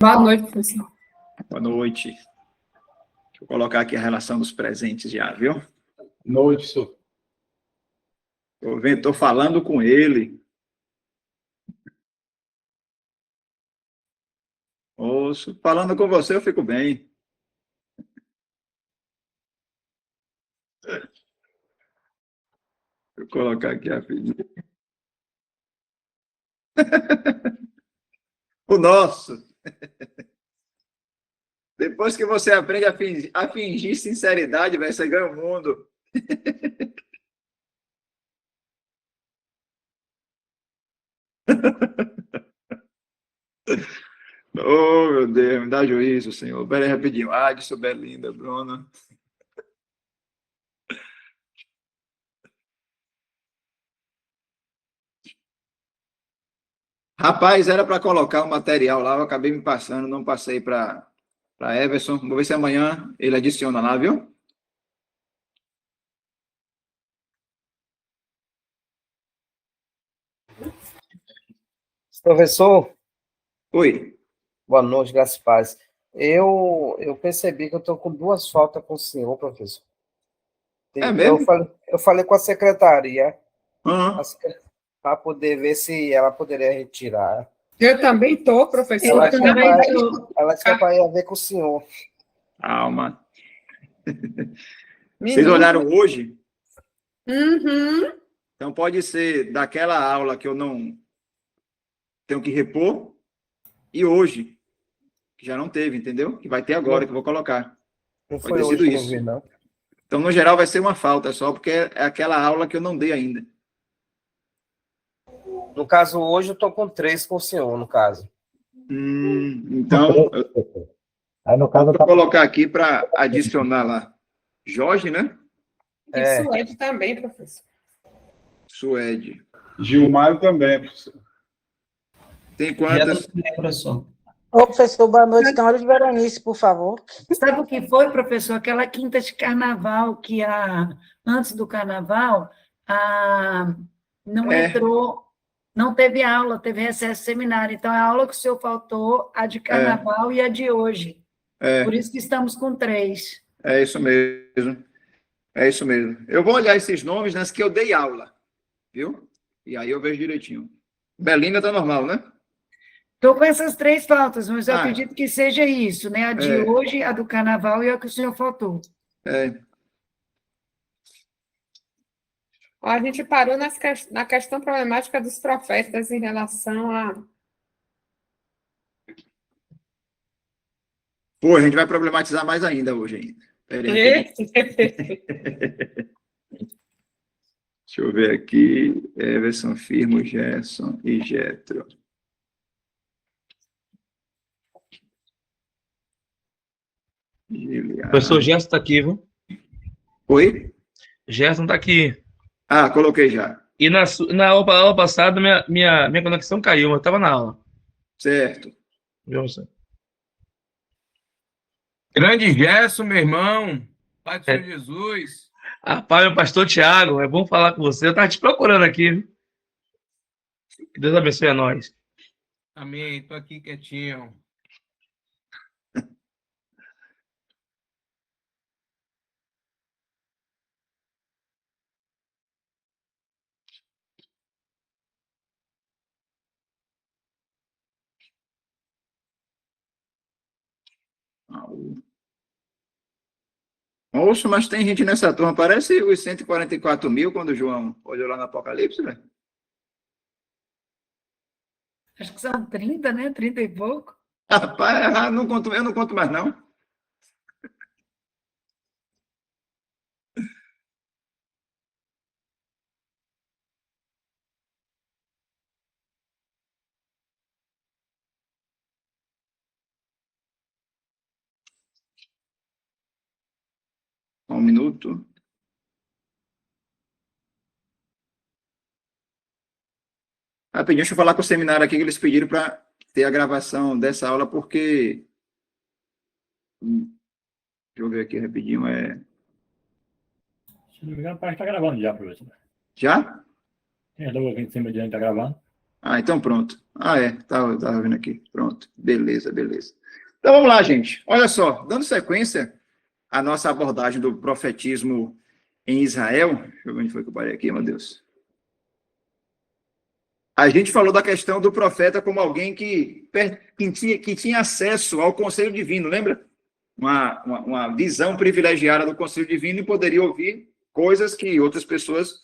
Boa noite, professor. Boa noite. Deixa eu colocar aqui a relação dos presentes já, viu? Boa noite, senhor. Estou falando com ele. Ouço. Falando com você, eu fico bem. Deixa eu colocar aqui rapidinho. O nosso. Depois que você aprende a fingir sinceridade, você ganha o mundo. Oh, meu Deus, me dá juízo, Senhor. Pera aí, rapidinho. Adson, Belinda, Bruna. Rapaz, era para colocar o material lá, eu acabei me passando, não passei para Everson. Vou ver se amanhã ele adiciona lá, viu? Professor, Oi. boa noite, graças a paz. Eu percebi que eu estou com duas faltas com o senhor, professor. É mesmo? Eu falei com a secretaria Uhum. para poder ver se ela poderia retirar. Eu também estou, professor. Ela disse que é para ir a ver com o senhor. Calma. Menino. Vocês olharam hoje? Uhum. Então pode ser daquela aula que eu não tenho que repor e hoje, que já não teve, entendeu? Que vai ter agora, que eu vou colocar. Não Pode foi ter hoje sido que eu isso. vi, não. Então, no geral, vai ser uma falta só, porque é aquela aula que eu não dei ainda. No caso, hoje eu estou com 3 com o senhor, no caso. Então, Aí, no caso, vou colocar aqui para adicionar lá. Jorge, né? E Suede também, professor. Suede. Gilmário também, professor. Tem quantas? Professor. Ô, professor, boa noite. Tem hora de Veronice, por favor. Sabe o que foi, professor? Aquela quinta de carnaval, que antes do carnaval, não entrou, não teve aula, teve recesso seminário. Então, a aula que o senhor faltou, a de carnaval e a de hoje. Por isso que estamos com 3. É isso mesmo. É isso mesmo. Eu vou olhar esses nomes nas que eu dei aula, viu? E aí eu vejo direitinho. Belinda está normal, né? Estou com essas 3 faltas, mas eu acredito que seja isso, né? A de hoje, a do carnaval e a que o senhor faltou. A gente parou na questão problemática dos profetas em relação a... Pô, a gente vai problematizar mais ainda hoje ainda. Peraí. Deixa eu ver aqui. Everson, Firmo, Gerson e Getro. Professor Gerson está aqui, viu? Oi? Gerson está aqui. Coloquei já. E na aula passada, minha conexão caiu, mas eu estava na aula. Certo. Viu, você? Grande Gerson, meu irmão. Pai do Senhor Jesus. Pai, meu pastor Tiago, é bom falar com você. Eu estava te procurando aqui, viu? Que Deus abençoe a nós. Amém. Estou aqui quietinho. Ouço, mas tem gente nessa turma. Parece os 144 mil quando o João olhou lá no Apocalipse, velho. Acho que são 30, né? 30 e pouco. Rapaz, eu não conto mais, não. Um minuto. Rapidinho, deixa eu falar com o seminário aqui que eles pediram para ter a gravação dessa aula, porque... Deixa eu ver aqui rapidinho. Se não me engano, parece que está gravando já, professor. Já? Tem logo aqui em cima de onde está gravando. Então pronto. Tava vendo aqui. Pronto. Beleza. Então vamos lá, gente. Olha só, dando sequência à nossa abordagem do profetismo em Israel. Deixa eu ver onde foi que eu parei aqui, meu Deus. A gente falou da questão do profeta como alguém que tinha acesso ao conselho divino, lembra? Uma visão privilegiada do conselho divino e poderia ouvir coisas que outras pessoas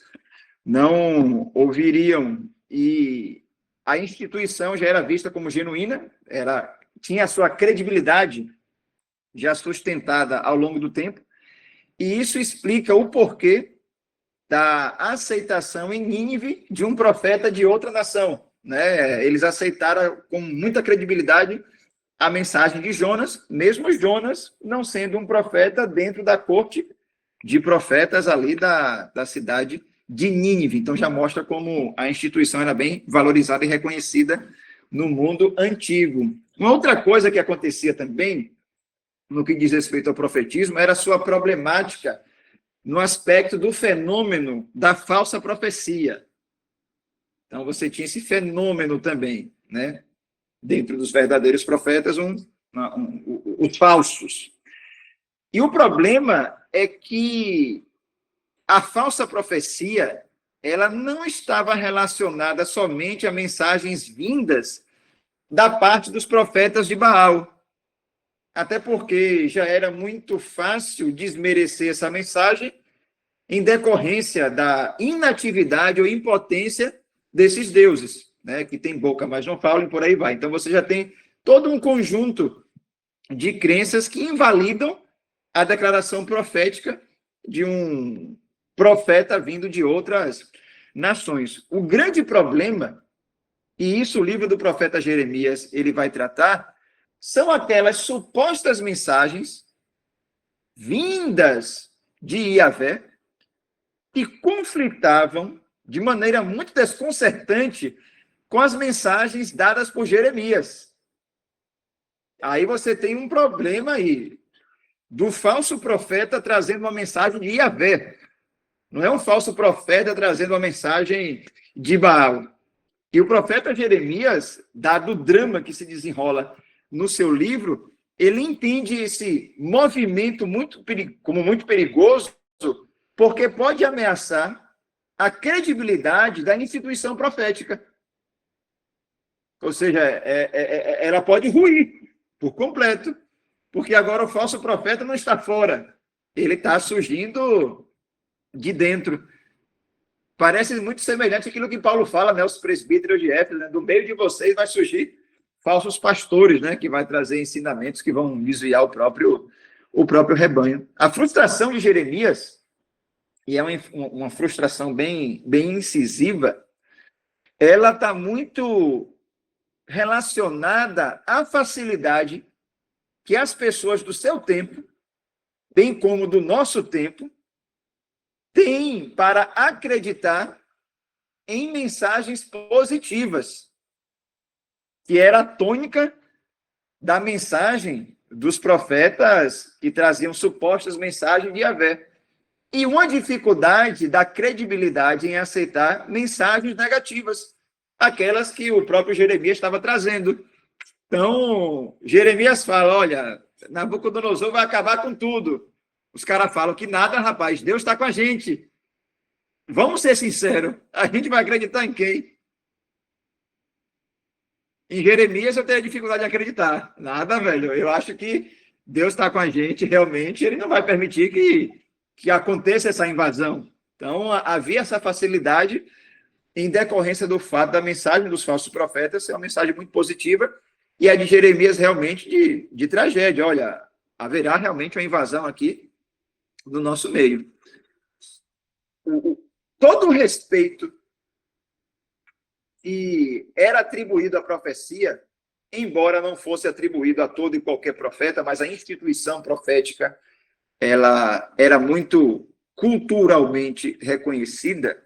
não ouviriam. E a instituição já era vista como genuína, tinha a sua credibilidade já sustentada ao longo do tempo, e isso explica o porquê da aceitação em Nínive de um profeta de outra nação, né? Eles aceitaram com muita credibilidade a mensagem de Jonas, mesmo Jonas não sendo um profeta dentro da corte de profetas ali da cidade de Nínive. Então já mostra como a instituição era bem valorizada e reconhecida no mundo antigo. Uma outra coisa que acontecia também, no que diz respeito ao profetismo, era a sua problemática no aspecto do fenômeno da falsa profecia. Então você tinha esse fenômeno também, né? Dentro dos verdadeiros profetas, os falsos. E o problema é que a falsa profecia, ela não estava relacionada somente a mensagens vindas da parte dos profetas de Baal. Até porque já era muito fácil desmerecer essa mensagem em decorrência da inatividade ou impotência desses deuses, né, que tem boca, mas não falam, e por aí vai. Então você já tem todo um conjunto de crenças que invalidam a declaração profética de um profeta vindo de outras nações. O grande problema, e isso o livro do profeta Jeremias ele vai tratar, são aquelas supostas mensagens vindas de Yahvé que conflitavam de maneira muito desconcertante com as mensagens dadas por Jeremias. Aí você tem um problema aí do falso profeta trazendo uma mensagem de Yahvé. Não é um falso profeta trazendo uma mensagem de Baal. E o profeta Jeremias, dado o drama que se desenrola no seu livro, ele entende esse movimento como muito perigoso, porque pode ameaçar a credibilidade da instituição profética. Ou seja, ela pode ruir por completo, porque agora o falso profeta não está fora, ele está surgindo de dentro. Parece muito semelhante àquilo que Paulo fala, né, os presbíteros de Éfeso, né, do meio de vocês vai surgir falsos pastores, né, que vai trazer ensinamentos que vão desviar o próprio rebanho. A frustração de Jeremias, e é uma frustração bem incisiva, ela está muito relacionada à facilidade que as pessoas do seu tempo, bem como do nosso tempo, têm para acreditar em mensagens positivas, que era a tônica da mensagem dos profetas que traziam supostas mensagens de Yahvé. E uma dificuldade da credibilidade em aceitar mensagens negativas, aquelas que o próprio Jeremias estava trazendo. Então, Jeremias fala, olha, Nabucodonosor vai acabar com tudo. Os caras falam que nada, rapaz, Deus está com a gente. Vamos ser sinceros, a gente vai acreditar em quem? Em Jeremias eu tenho dificuldade de acreditar. Nada, velho. Eu acho que Deus está com a gente, realmente, ele não vai permitir que aconteça essa invasão. Então, havia essa facilidade em decorrência do fato da mensagem dos falsos profetas ser uma mensagem muito positiva, e a de Jeremias realmente de tragédia. Olha, haverá realmente uma invasão aqui no nosso meio. Todo o respeito que era atribuído à profecia, embora não fosse atribuído a todo e qualquer profeta, mas a instituição profética, ela era muito culturalmente reconhecida,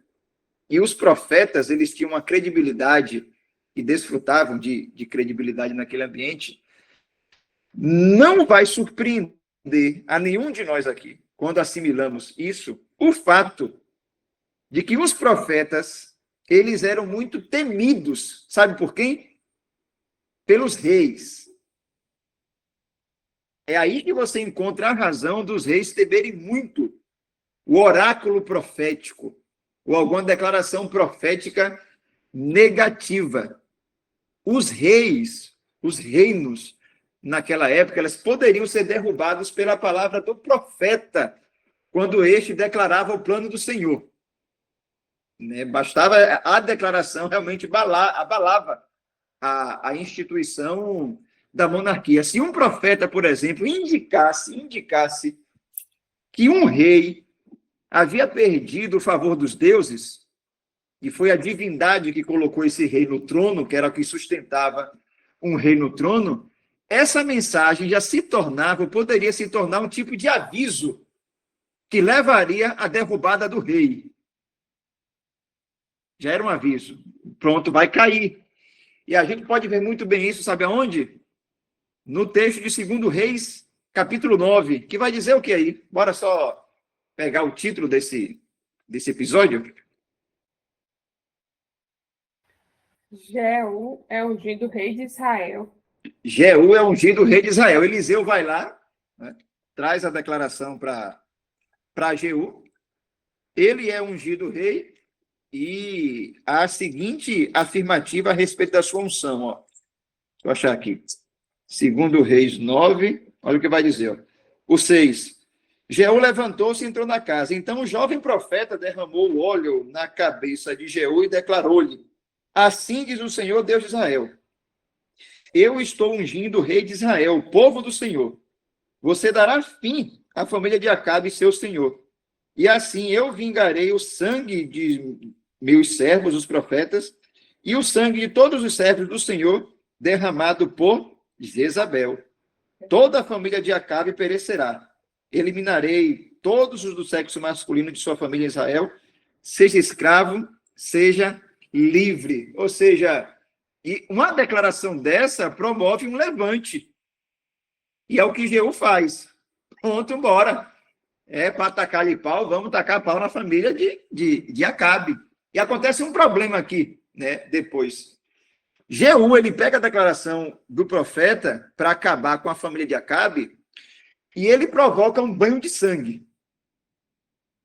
e os profetas, eles tinham uma credibilidade e desfrutavam de credibilidade naquele ambiente. Não vai surpreender a nenhum de nós aqui, quando assimilamos isso, o fato de que os profetas eles eram muito temidos. Sabe por quem? Pelos reis. É aí que você encontra a razão dos reis temerem muito o oráculo profético, ou alguma declaração profética negativa. Os reis, os reinos, naquela época, elas poderiam ser derrubados pela palavra do profeta, quando este declarava o plano do Senhor. Né? Bastava a declaração, realmente abalava a instituição da monarquia. Se um profeta, por exemplo, indicasse que um rei havia perdido o favor dos deuses, e foi a divindade que colocou esse rei no trono, que era o que sustentava um rei no trono, essa mensagem já poderia se tornar um tipo de aviso que levaria à derrubada do rei. Já era um aviso. Pronto, vai cair. E a gente pode ver muito bem isso, sabe aonde? No texto de 2 Reis, capítulo 9, que vai dizer o que aí? Bora só pegar o título desse episódio. Jeú é ungido rei de Israel. Jeú é ungido rei de Israel. Eliseu vai lá, né, traz a declaração para Jeú. Ele é ungido rei e a seguinte afirmativa a respeito da sua unção. Ó. Deixa eu achar aqui. 2 Reis 9, olha o que vai dizer. Ó. O 6. Jeú levantou-se e entrou na casa. Então o jovem profeta derramou o óleo na cabeça de Jeú e declarou-lhe: assim diz o Senhor, Deus de Israel: eu estou ungindo o rei de Israel, o povo do Senhor. Você dará fim à família de Acabe, seu senhor. E assim eu vingarei o sangue de meus servos, os profetas, e o sangue de todos os servos do Senhor, derramado por Jezabel. Toda a família de Acabe perecerá. Eliminarei todos os do sexo masculino de sua família em Israel, seja escravo, seja livre. Ou seja, e uma declaração dessa promove um levante. E é o que Jeú faz. Pronto, bora. É para tacar-lhe pau, vamos tacar pau na família de Acabe. E acontece um problema aqui, né, depois. Jeú, ele pega a declaração do profeta para acabar com a família de Acabe e ele provoca um banho de sangue.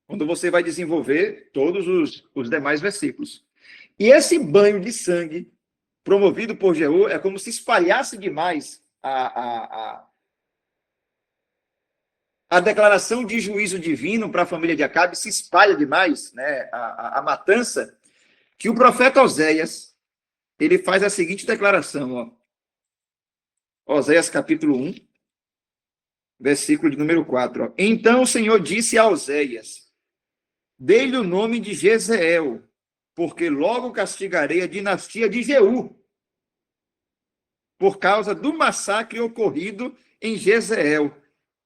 Quando você vai desenvolver todos os demais versículos. E esse banho de sangue promovido por Jeú é como se espalhasse demais a declaração de juízo divino para a família de Acabe, se espalha demais, né, a matança, que o profeta Oséias, ele faz a seguinte declaração, ó. Oséias capítulo 1, versículo de número 4. Ó. Então o Senhor disse a Oséias: dei-lhe o nome de Jezreel, porque logo castigarei a dinastia de Jeú, por causa do massacre ocorrido em Jezreel,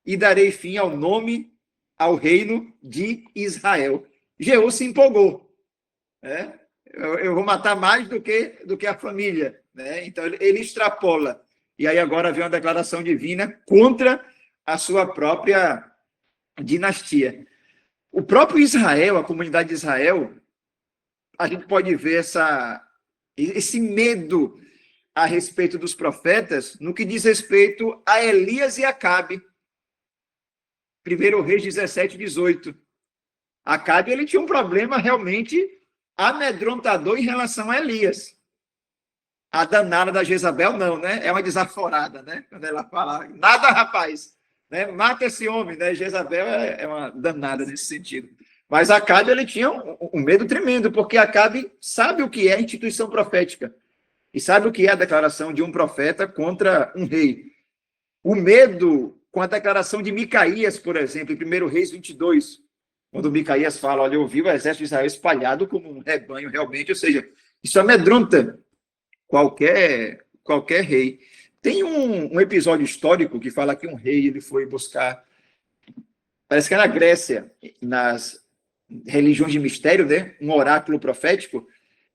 e darei fim ao reino de Israel. Jeú se empolgou. Né? Eu vou matar mais do que a família. Né? Então, ele extrapola. E aí agora vem uma declaração divina contra a sua própria dinastia. O próprio Israel, a comunidade de Israel, a gente pode ver esse medo a respeito dos profetas no que diz respeito a Elias e Acabe. 1 Reis 17, 18. Acabe, ele tinha um problema realmente amedrontador em relação a Elias. A danada da Jezabel, não, né? É uma desaforada, né? Quando ela fala, nada, rapaz, né? Mata esse homem, né? Jezabel é uma danada nesse sentido. Mas Acabe, ele tinha um medo tremendo, porque Acabe sabe o que é instituição profética e sabe o que é a declaração de um profeta contra um rei. O medo com a declaração de Micaías, por exemplo, em 1 Reis 22, quando Micaías fala, olha, eu vi o exército de Israel espalhado como um rebanho realmente, ou seja, isso amedronta qualquer rei. Tem um episódio histórico que fala que um rei ele foi buscar, parece que era na Grécia, nas religiões de mistério, né? Um oráculo profético,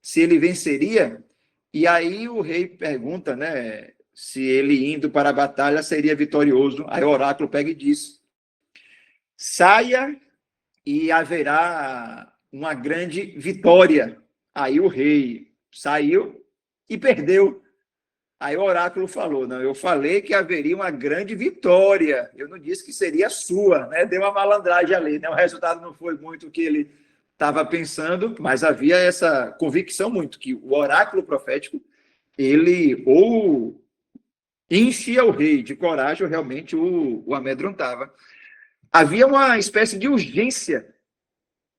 se ele venceria, e aí o rei pergunta, né, se ele indo para a batalha seria vitorioso. Aí o oráculo pega e diz: saia e haverá uma grande vitória. Aí o rei saiu e perdeu. Aí o oráculo falou, não, eu falei que haveria uma grande vitória, eu não disse que seria sua, né? Deu uma malandragem ali, né? O resultado não foi muito o que ele estava pensando, mas havia essa convicção muito, que o oráculo profético, ele ou enchia o rei de coragem ou realmente o amedrontava. Havia uma espécie de urgência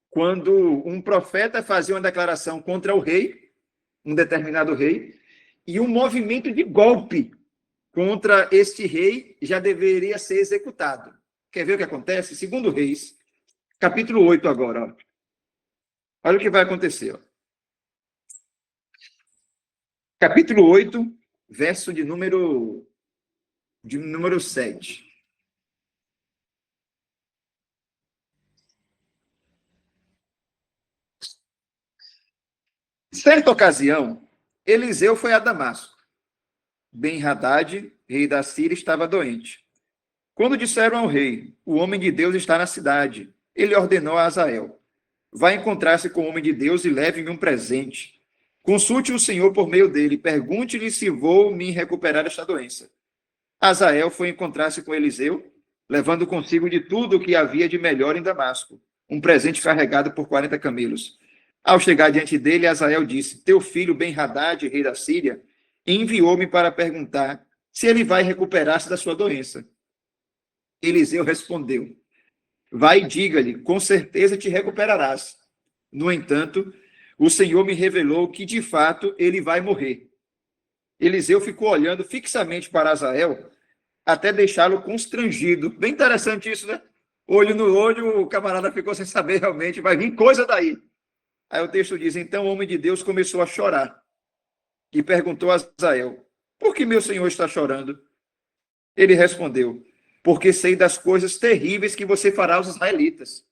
quando um profeta fazia uma declaração contra o rei, um determinado rei, e um movimento de golpe contra este rei já deveria ser executado. Quer ver o que acontece? Segundo Reis, capítulo 8 agora. Ó. Olha o que vai acontecer. Ó. Capítulo 8, verso de número 7. Certa ocasião, Eliseu foi a Damasco. Ben-Hadad, rei da Síria, estava doente. Quando disseram ao rei, o homem de Deus está na cidade, ele ordenou a Azael, vá encontrar-se com o homem de Deus e leve-me um presente. Consulte o Senhor por meio dele, pergunte-lhe se vou me recuperar desta doença. Azael foi encontrar-se com Eliseu, levando consigo de tudo o que havia de melhor em Damasco, um presente carregado por 40 camelos. Ao chegar diante dele, Azael disse, teu filho Ben-Hadad, rei da Síria, enviou-me para perguntar se ele vai recuperar-se da sua doença. Eliseu respondeu, vai e diga-lhe, com certeza te recuperarás. No entanto, o Senhor me revelou que, de fato, ele vai morrer. Eliseu ficou olhando fixamente para Azael, até deixá-lo constrangido. Bem interessante isso, né? Olho no olho, o camarada ficou sem saber realmente, vai vir coisa daí. Aí o texto diz, então o homem de Deus começou a chorar e perguntou a Azael, por que meu senhor está chorando? Ele respondeu, porque sei das coisas terríveis que você fará aos israelitas.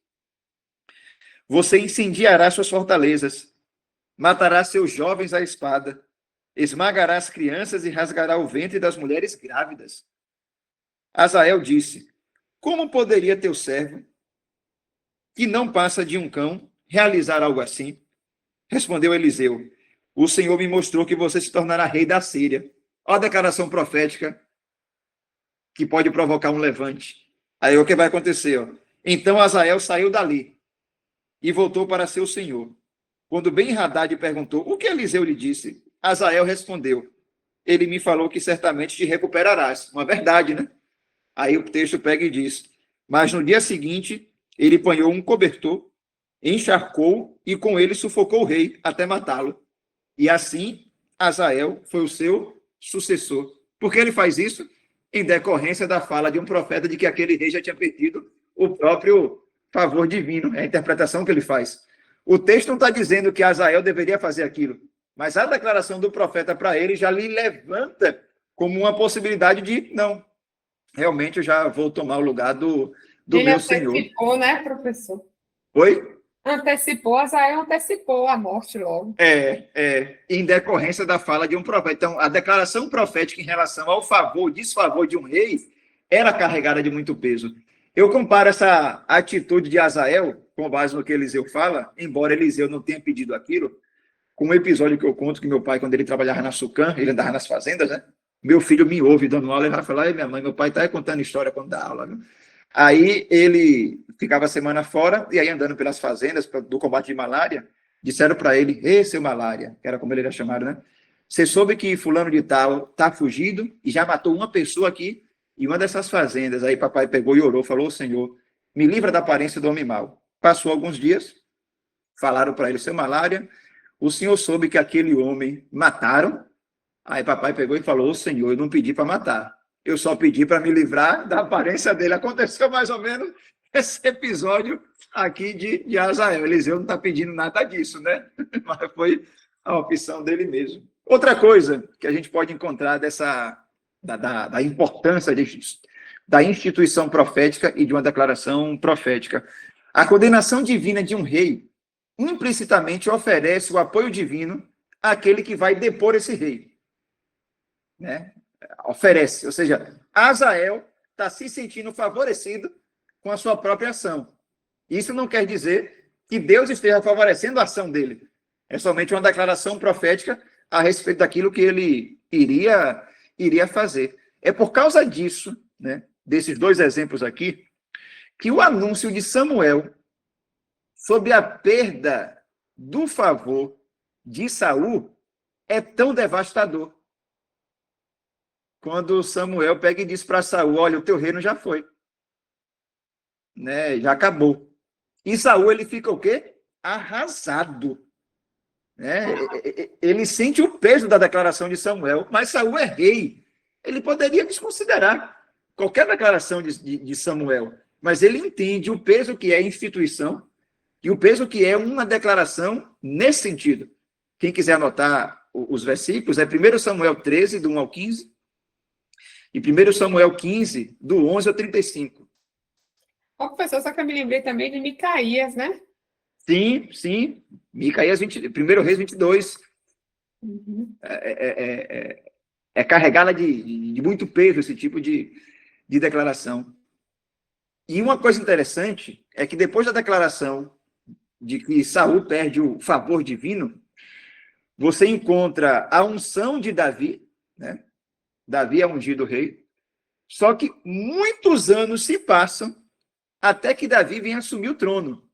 Você incendiará suas fortalezas, matará seus jovens à espada, esmagará as crianças e rasgará o ventre das mulheres grávidas. Azael disse, como poderia teu servo, que não passa de um cão, realizar algo assim? Respondeu Eliseu, o Senhor me mostrou que você se tornará rei da Síria. Olha a declaração profética que pode provocar um levante. Aí o que vai acontecer? Ó? Então Azael saiu dali e voltou para seu senhor. Quando Ben-Hadad perguntou, o que Eliseu lhe disse? Azael respondeu, ele me falou que certamente te recuperarás. Uma verdade, né? Aí o texto pega e diz, mas no dia seguinte, ele apanhou um cobertor, encharcou e com ele sufocou o rei até matá-lo. E assim, Azael foi o seu sucessor. Por que ele faz isso? Em decorrência da fala de um profeta de que aquele rei já tinha perdido o próprio favor divino. É a interpretação que ele faz. O texto não está dizendo que Azael deveria fazer aquilo, mas a declaração do profeta para ele já lhe levanta como uma possibilidade de, não, realmente eu já vou tomar o lugar do meu senhor. Ele antecipou, né, professor? Oi? Azael antecipou a morte logo. Em decorrência da fala de um profeta. Então, a declaração profética em relação ao favor, desfavor de um rei, era carregada de muito peso. Eu comparo essa atitude de Azael, com base no que Eliseu fala, embora Eliseu não tenha pedido aquilo, com um episódio que eu conto que meu pai, quando ele trabalhava na Sucan, ele andava nas fazendas, né? Meu filho me ouve dando aula, ele vai falar, minha mãe, meu pai está contando história quando dá aula, viu? Aí ele ficava a semana fora, e aí andando pelas fazendas do combate de malária, disseram para ele, seu malária, que era como ele era chamado, né? Você soube que fulano de tal está fugido e já matou uma pessoa aqui em uma dessas fazendas. Aí papai pegou e orou, falou, Senhor, me livra da aparência do homem mau. Passou alguns dias, falaram para ele, seu malária, o senhor soube que aquele homem mataram? Aí papai pegou e falou, Senhor, eu não pedi para matar. Eu só pedi para me livrar da aparência dele. Aconteceu mais ou menos esse episódio aqui de Azael. Eliseu não está pedindo nada disso, né? Mas foi a opção dele mesmo. Outra coisa que a gente pode encontrar da importância da instituição profética e de uma declaração profética. A condenação divina de um rei implicitamente oferece o apoio divino àquele que vai depor esse rei. Né? Oferece, ou seja, Azael está se sentindo favorecido com a sua própria ação. Isso não quer dizer que Deus esteja favorecendo a ação dele. É somente uma declaração profética a respeito daquilo que ele iria fazer. É por causa disso, né, desses dois exemplos aqui, que o anúncio de Samuel sobre a perda do favor de Saul é tão devastador. Quando Samuel pega e diz para Saul: olha, o teu reino já foi, né, já acabou. E Saul, ele fica o quê? Arrasado. Né? Ele sente o peso da declaração de Samuel, mas Saul é rei. Ele poderia desconsiderar qualquer declaração de Samuel, mas ele entende o peso que é a instituição e o peso que é uma declaração nesse sentido. Quem quiser anotar os versículos, é 1 Samuel 13, do 1 ao 15, e 1 Samuel 15, do 11 ao 35. Ó, professor, só que eu me lembrei também de Micaías, né? Sim, sim. Micaías 1 Reis 22. Uhum. É carregada de muito peso esse tipo de declaração. E uma coisa interessante é que depois da declaração de que Saul perde o favor divino, você encontra a unção de Davi, né? Davi é ungido rei, só que muitos anos se passam até que Davi venha assumir o trono.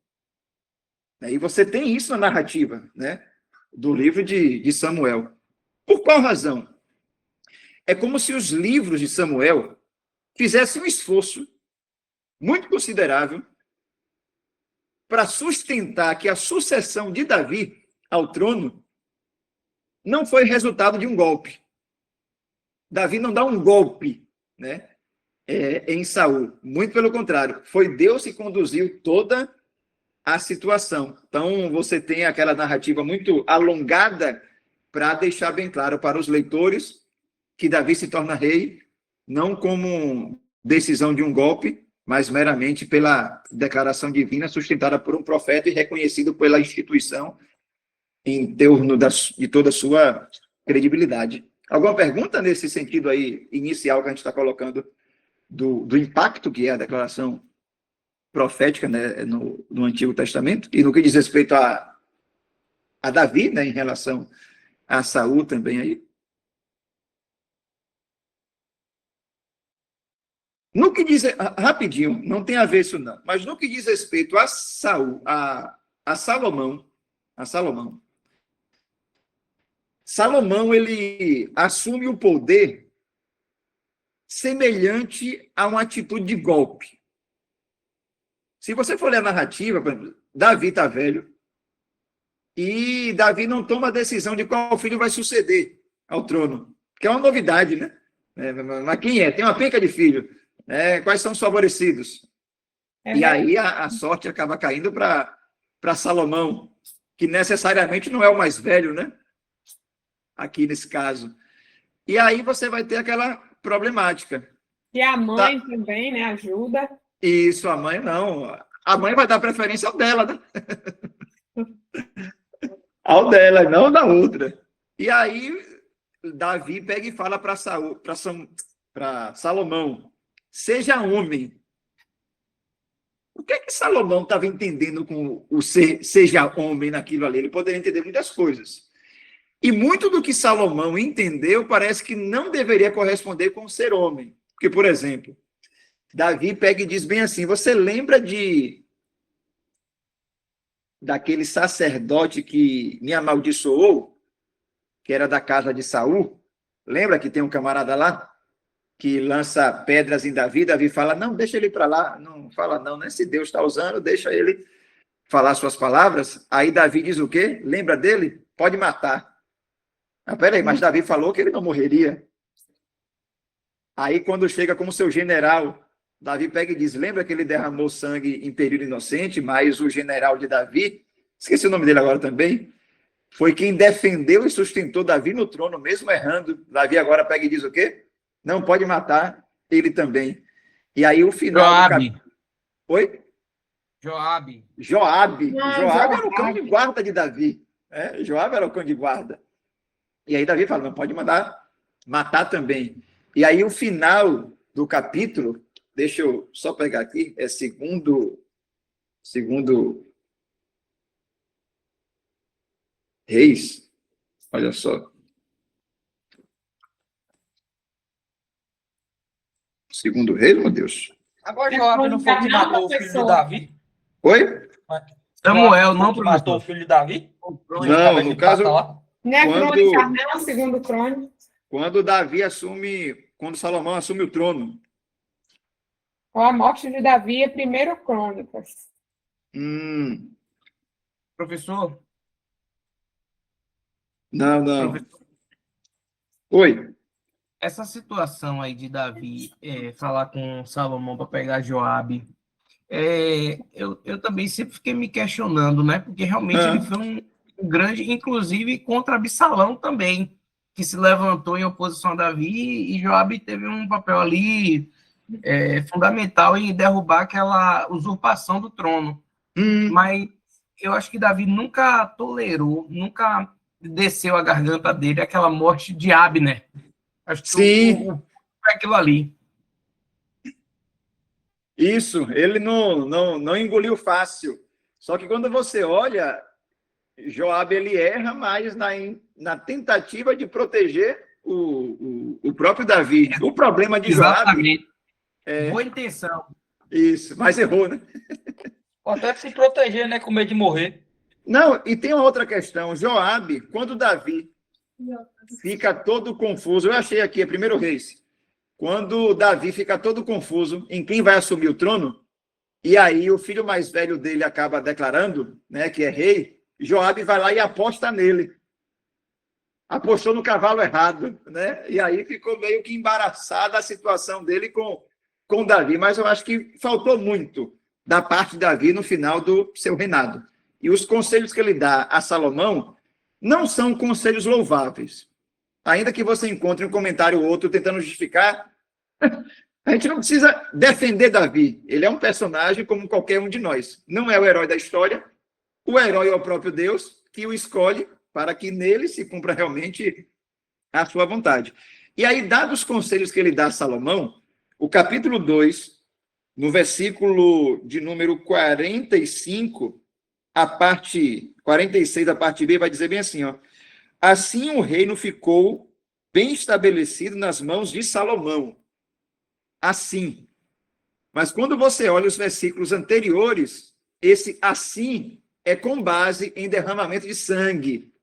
E você tem isso na narrativa, né, do livro de Samuel. Por qual razão? É como se os livros de Samuel fizessem um esforço muito considerável para sustentar que a sucessão de Davi ao trono não foi resultado de um golpe. Davi não dá um golpe, né, em Saul. Muito pelo contrário. Foi Deus que conduziu toda a situação. Então, você tem aquela narrativa muito alongada para deixar bem claro para os leitores que Davi se torna rei, não como decisão de um golpe, mas meramente pela declaração divina sustentada por um profeta e reconhecido pela instituição em torno de toda a sua credibilidade. Alguma pergunta nesse sentido aí inicial que a gente está colocando do impacto que é a declaração profética, né, no Antigo Testamento, e no que diz respeito a Davi, né, em relação a Saul também aí? No que diz, rapidinho, não tem a ver isso não, mas no que diz respeito a Saul, a Salomão, ele assume o poder semelhante a uma atitude de golpe. Se você for ler a narrativa, por exemplo, Davi está velho e Davi não toma a decisão de qual filho vai suceder ao trono, que é uma novidade, né? Mas quem é? Tem uma penca de filho. Quais são os favorecidos? E aí a sorte acaba caindo para Salomão, que necessariamente não é o mais velho, né? Aqui nesse caso. E aí você vai ter aquela problemática. E a mãe também, né? Ajuda. Isso, a mãe não. A mãe vai dar preferência ao dela, né? Ao dela, não da outra. E aí Davi pega e fala para Salomão: seja homem. O que é que Salomão estava entendendo com o seja homem naquilo ali? Ele poderia entender muitas coisas. E muito do que Salomão entendeu parece que não deveria corresponder com ser homem. Porque, por exemplo, Davi pega e diz bem assim: você lembra daquele sacerdote que me amaldiçoou, que era da casa de Saul? Lembra que tem um camarada lá que lança pedras em Davi? Davi fala: não, deixa ele para lá. Não fala não, né? Se Deus está usando, deixa ele falar suas palavras. Aí Davi diz o quê? Lembra dele? Pode matar. Peraí, mas Davi falou que ele não morreria. Aí, quando chega como seu general, Davi pega e diz: lembra que ele derramou sangue em período inocente, mas o general de Davi, esqueci o nome dele agora também, foi quem defendeu e sustentou Davi no trono, mesmo errando. Davi agora pega e diz o quê? Não pode matar ele também. E aí o final... Joabe. Oi? Joabe. Joabe era o cão de guarda de Davi. Joabe era o cão de guarda. E aí Davi fala: não pode mandar matar também. E aí o final do capítulo, deixa eu só pegar aqui, é segundo Reis. Olha só. Segundo Reis, meu Deus. Agora Joabe não foi o que matou o filho de Davi? Oi? Samuel, Joabe não, foi o que matou o professor. filho de Davi? Não, no caso, Não é Quando- crônica, não, segundo crônica. quando Salomão assume o trono. Ou a morte de Davi é primeiro crônicas. Professor, Não. Oi. essa situação aí de Davi falar com Salomão para pegar Joabe, eu também sempre fiquei me questionando, né? Porque realmente ele foi um grande, inclusive contra Absalão também, que se levantou em oposição a Davi, e Joabe teve um papel ali fundamental em derrubar aquela usurpação do trono. Mas eu acho que Davi nunca tolerou, nunca desceu a garganta dele aquela morte de Abner. Acho que Sim. foi aquilo ali. Isso, ele não engoliu fácil. Só que quando você olha, Joabe ele erra mais na tentativa de proteger o próprio Davi. O problema de Joabe Exatamente. Boa intenção. isso, mas errou, né? Até se proteger, né? Com medo de morrer. Não, e tem uma outra questão. Joabe, quando Davi fica todo confuso, eu achei aqui, é 1 Reis, quando Davi fica todo confuso em quem vai assumir o trono, e aí o filho mais velho dele acaba declarando, né, que é rei, Joabe vai lá e aposta nele. Apostou no cavalo errado, né? E aí ficou meio que embaraçada a situação dele com Davi, mas eu acho que faltou muito da parte de Davi no final do seu reinado. E os conselhos que ele dá a Salomão não são conselhos louváveis. Ainda que você encontre um comentário ou outro tentando justificar, a gente não precisa defender Davi. Ele é um personagem como qualquer um de nós. Não é o herói da história. O herói é o próprio Deus que o escolhe para que nele se cumpra realmente a sua vontade. E aí, dados os conselhos que ele dá a Salomão, o capítulo 2, no versículo de número 45, a parte 46, a parte B, vai dizer bem assim, ó. Assim o reino ficou bem estabelecido nas mãos de Salomão. Assim. Mas quando você olha os versículos anteriores, esse assim é com base em derramamento de sangue.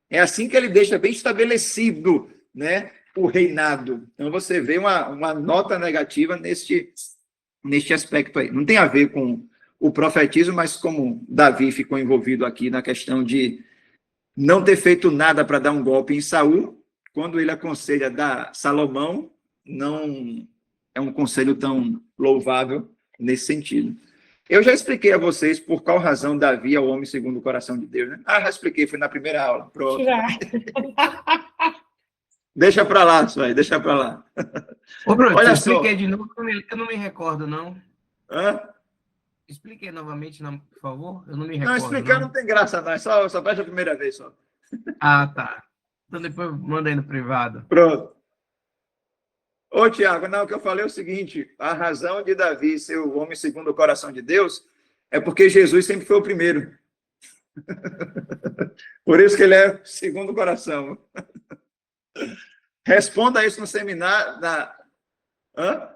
É assim que ele deixa bem estabelecido, né, o reinado. Então você vê uma nota negativa neste aspecto aí. Não tem a ver com o profetismo, mas como Davi ficou envolvido aqui na questão de não ter feito nada para dar um golpe em Saul, quando ele aconselha dar Salomão, não é um conselho tão louvável nesse sentido. Eu já expliquei a vocês por qual razão Davi é o homem segundo o coração de Deus, né? Já expliquei, foi na primeira aula. Pronto. Deixa para lá, Suai, deixa para lá. Ô, Bruno, Olha expliquei só. de novo, eu não me recordo, não. Hã? Expliquei novamente, não, por favor. Eu não me Não, recordo. explicar não tem graça, não. Só presta a primeira vez, só. Ah, tá. Então depois manda aí no privado. Pronto. Ô, Tiago, não, o que eu falei é o seguinte, a razão de Davi ser o homem segundo o coração de Deus é porque Jesus sempre foi o primeiro. Por isso que ele é segundo o coração. Responda isso no seminário. Hã?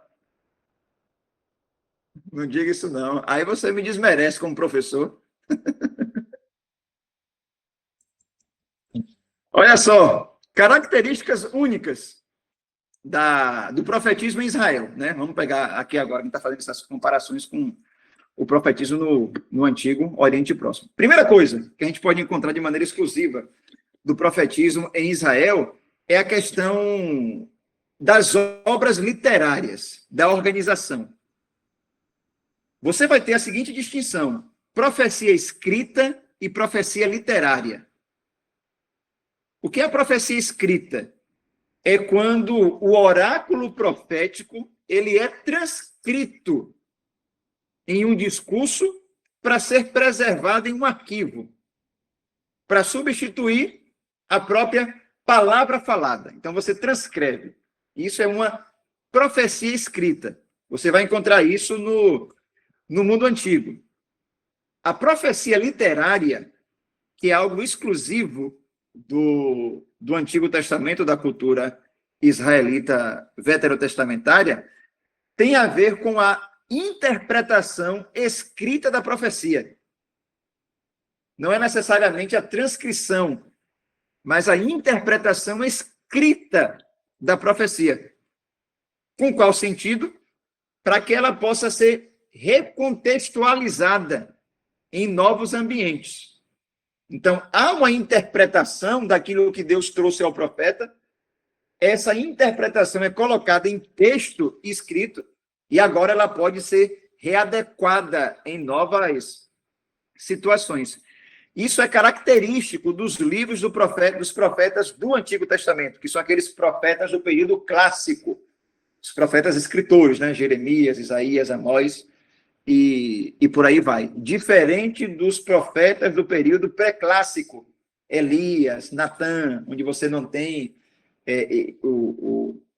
Não diga isso, não. Aí você me desmerece como professor. Olha só, características únicas do profetismo em Israel, né? Vamos pegar aqui agora, a gente está fazendo essas comparações com o profetismo no Antigo Oriente Próximo. Primeira coisa que a gente pode encontrar de maneira exclusiva do profetismo em Israel é a questão das obras literárias, da organização. Você vai ter a seguinte distinção: profecia escrita e profecia literária. O que é a profecia escrita? É quando o oráculo profético ele é transcrito em um discurso para ser preservado em um arquivo, para substituir a própria palavra falada. Então, você transcreve. Isso é uma profecia escrita. Você vai encontrar isso no mundo antigo. A profecia literária, que é algo exclusivo do Antigo Testamento, da cultura israelita veterotestamentária, tem a ver com a interpretação escrita da profecia. Não é necessariamente a transcrição, mas a interpretação escrita da profecia. Com qual sentido? Para que ela possa ser recontextualizada em novos ambientes. Então, há uma interpretação daquilo que Deus trouxe ao profeta, essa interpretação é colocada em texto escrito, e agora ela pode ser readequada em novas situações. Isso é característico dos livros dos profetas do Antigo Testamento, que são aqueles profetas do período clássico, os profetas escritores, né? Jeremias, Isaías, Amós, e por aí vai. Diferente dos profetas do período pré-clássico, Elias, Natã, onde você não tem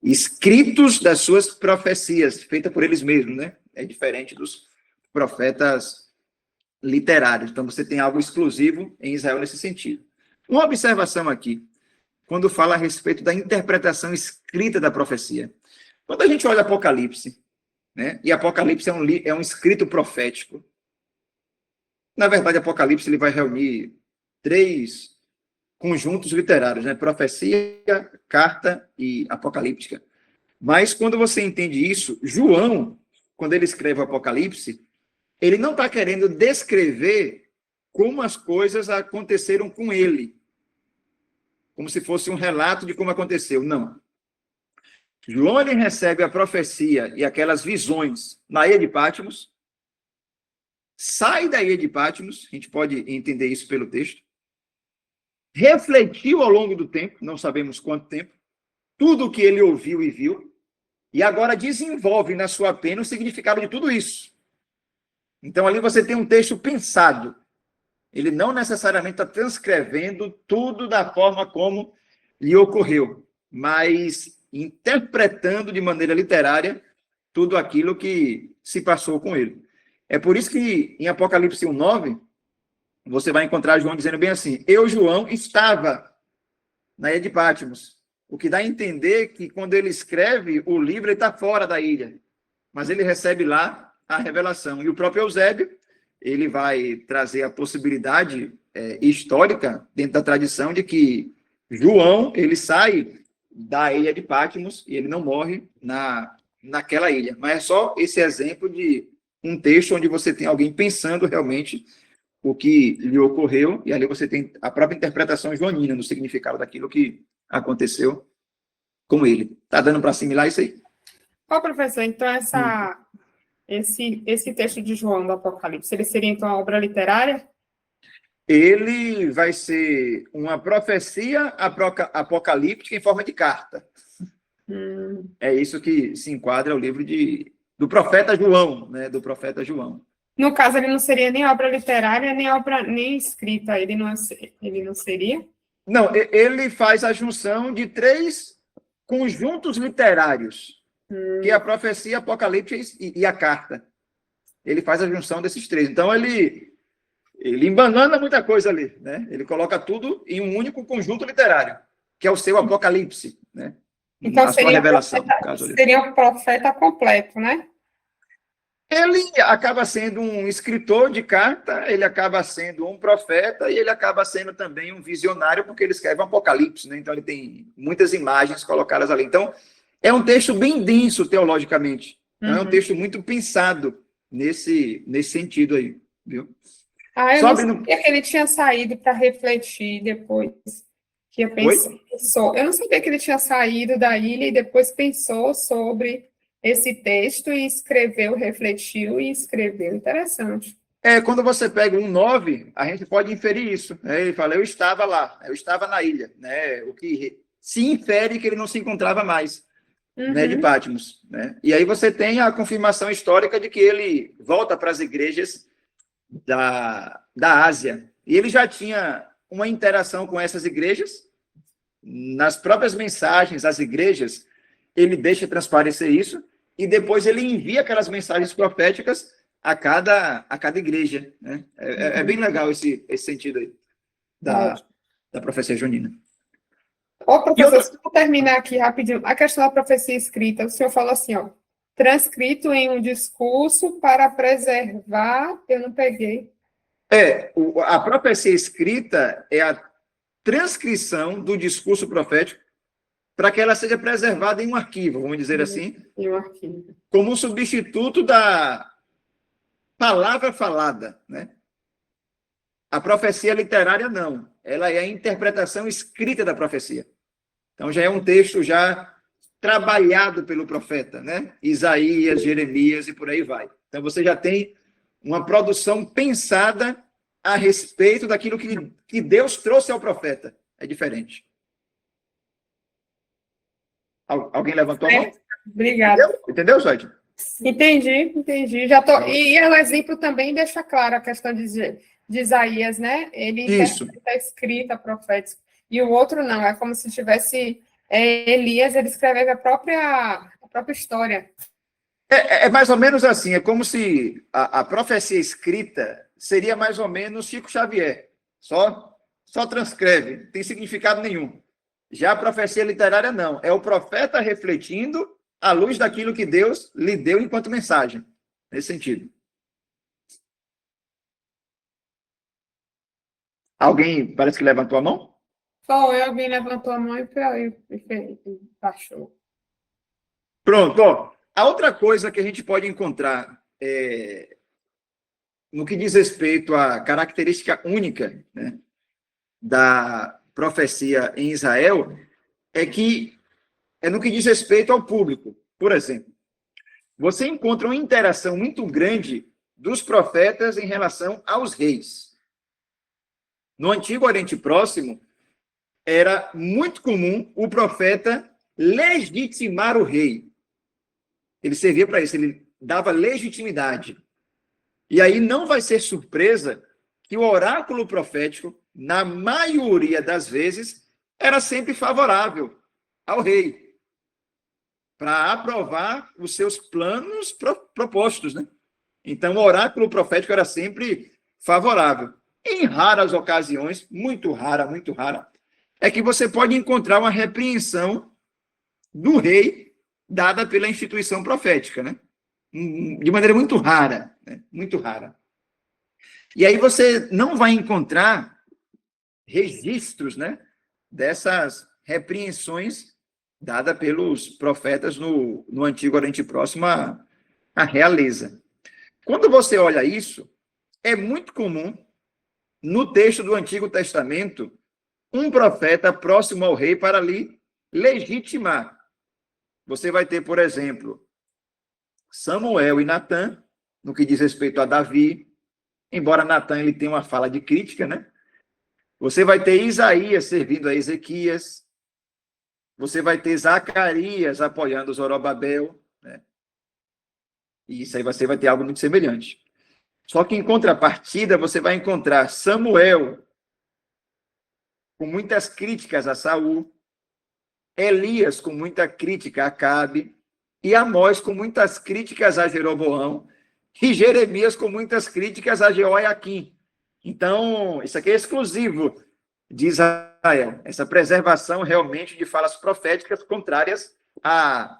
escritos das suas profecias, feitas por eles mesmos, né? É diferente dos profetas literários. Então, você tem algo exclusivo em Israel nesse sentido. Uma observação aqui, quando fala a respeito da interpretação escrita da profecia. Quando a gente olha Apocalipse, né? E Apocalipse é um escrito profético. Na verdade, Apocalipse ele vai reunir 3 conjuntos literários, né? Profecia, carta e apocalíptica. Mas quando você entende isso, João, quando ele escreve o Apocalipse, ele não está querendo descrever como as coisas aconteceram com ele, como se fosse um relato de como aconteceu. Não. João ele recebe a profecia e aquelas visões na ilha de Patmos, sai da ilha de Patmos, a gente pode entender isso pelo texto, refletiu ao longo do tempo, não sabemos quanto tempo, tudo o que ele ouviu e viu, e agora desenvolve na sua pena o significado de tudo isso. Então, ali você tem um texto pensado. Ele não necessariamente está transcrevendo tudo da forma como lhe ocorreu, mas interpretando de maneira literária tudo aquilo que se passou com ele. É por isso que em Apocalipse 1:9, você vai encontrar João dizendo bem assim: eu, João, estava na ilha de Patmos. O que dá a entender que quando ele escreve o livro, ele está fora da ilha, mas ele recebe lá a revelação. E o próprio Eusébio, ele vai trazer a possibilidade histórica, dentro da tradição, de que João, ele sai da ilha de Patmos e ele não morre naquela ilha. Mas é só esse exemplo de um texto onde você tem alguém pensando realmente o que lhe ocorreu, e ali você tem a própria interpretação joanina no significado daquilo que aconteceu com ele. Tá dando para assimilar isso aí? Ó, professor, então esse texto de João do Apocalipse, ele seria então uma obra literária? Ele vai ser uma profecia apocalíptica em forma de carta. É isso que se enquadra o livro do profeta João, né? Do profeta João. No caso, ele não seria nem obra literária, nem escrita, ele não seria? Não, ele faz a junção de 3 conjuntos literários, que é a profecia, apocalipse e a carta. Ele faz a junção desses 3. Então, ele embanana muita coisa ali, né? Ele coloca tudo em um único conjunto literário, que é o seu Apocalipse, né? Então, a sua revelação, no caso ali. Seria um profeta completo, né? Ele acaba sendo um escritor de carta, ele acaba sendo um profeta e ele acaba sendo também um visionário, porque ele escreve um Apocalipse, né? Então, ele tem muitas imagens colocadas ali. Então, é um texto bem denso teologicamente. Então, é um texto muito pensado nesse sentido aí, viu? Eu não sabia que ele tinha saído para refletir depois. Que pensou. Eu não sabia que ele tinha saído da ilha e depois pensou sobre esse texto e escreveu, refletiu e escreveu. Interessante. Quando você pega 1:9, a gente pode inferir isso. Né? Ele fala, eu estava lá, eu estava na ilha. Né? O que se infere que ele não se encontrava mais, né, de Patmos. Né? E aí você tem a confirmação histórica de que ele volta para as igrejas da Ásia. E ele já tinha uma interação com essas igrejas. Nas próprias mensagens às igrejas, ele deixa transparecer isso, e depois ele envia aquelas mensagens proféticas a cada igreja. Né? É bem legal esse sentido aí da profecia junina. Ô, professor, se eu terminar aqui rapidinho, a questão da profecia escrita, o senhor falou assim, ó, transcrito em um discurso para preservar, eu não peguei. A profecia escrita é a transcrição do discurso profético para que ela seja preservada em um arquivo, vamos dizer assim, Em um arquivo. como um substituto da palavra falada, né? A profecia literária, não. Ela é a interpretação escrita da profecia. Então, já é um texto já trabalhado pelo profeta, né? Isaías, Jeremias e por aí vai. Então, você já tem uma produção pensada a respeito daquilo que Deus trouxe ao profeta. É diferente. Alguém levantou a mão? Obrigada. Entendeu, Zoide? Entendi. Já tô... E o exemplo também deixa claro a questão de Isaías, né? Ele Isso. interpreta a escrita profética. E o outro não, é como se tivesse Elias, ele escrevendo a própria história. É mais ou menos assim, é como se a profecia escrita seria mais ou menos Chico Xavier, só transcreve, não tem significado nenhum. Já a profecia literária não, é o profeta refletindo à luz daquilo que Deus lhe deu enquanto mensagem, nesse sentido. Alguém parece que levantou a mão? Alguém levantou a mão e baixou. Pronto, ó. A outra coisa que a gente pode encontrar no que diz respeito à característica única, né, da profecia em Israel é que é no que diz respeito ao público. Por exemplo, você encontra uma interação muito grande dos profetas em relação aos reis. No Antigo Oriente Próximo, era muito comum o profeta legitimar o rei. Ele servia para isso, ele dava legitimidade. E aí não vai ser surpresa que o oráculo profético, na maioria das vezes, era sempre favorável ao rei, para aprovar os seus planos propostos, né? Então, o oráculo profético era sempre favorável. Em raras ocasiões, muito rara, é que você pode encontrar uma repreensão do rei dada pela instituição profética, né? De maneira muito rara, né? Muito rara. E aí você não vai encontrar registros, né, dessas repreensões dadas pelos profetas no Antigo Oriente Próximo à realeza. Quando você olha isso, é muito comum, no texto do Antigo Testamento, um profeta próximo ao rei para ali legitimar. Você vai ter, por exemplo, Samuel e Natã, no que diz respeito a Davi, embora Natã ele tenha uma fala de crítica, né? Você vai ter Isaías servindo a Ezequias, você vai ter Zacarias apoiando Zorobabel, né? E isso aí você vai ter algo muito semelhante. Só que em contrapartida, você vai encontrar Samuel com muitas críticas a Saul, Elias com muita crítica a Acabe, e Amós com muitas críticas a Jeroboão, e Jeremias com muitas críticas a Jeoiaquim. Então, isso aqui é exclusivo de Israel, essa preservação realmente de falas proféticas contrárias à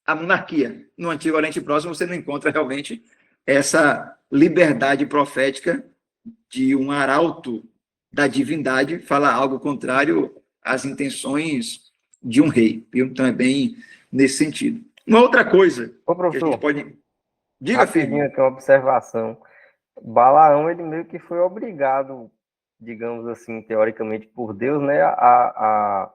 monarquia. No Antigo Oriente Próximo, você não encontra realmente essa liberdade profética de um arauto da divindade falar algo contrário às intenções de um rei. Então, é bem nesse sentido. Uma outra coisa Ô, que a professor, gente pode... Diga, filho. rapidinho aqui uma observação. Balaão, ele meio que foi obrigado, digamos assim, teoricamente por Deus, né, a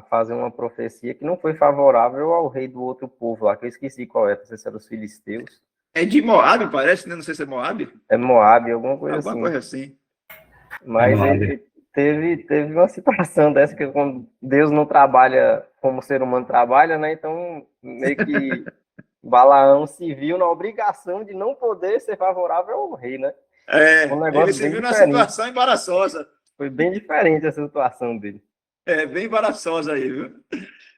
fazer uma profecia que não foi favorável ao rei do outro povo lá, que eu esqueci qual é, não sei se era os filisteus. É de Moabe, parece, né? Não sei se é Moabe. É Moabe, alguma coisa Alguma assim. coisa assim. Mas ele teve uma situação dessa que quando Deus não trabalha como o ser humano trabalha, né? Então, meio que Balaão se viu na obrigação de não poder ser favorável ao rei, né? Um negócio Ele se bem viu numa diferente. situação embaraçosa. Foi bem diferente essa situação dele. É, bem embaraçosa aí, viu?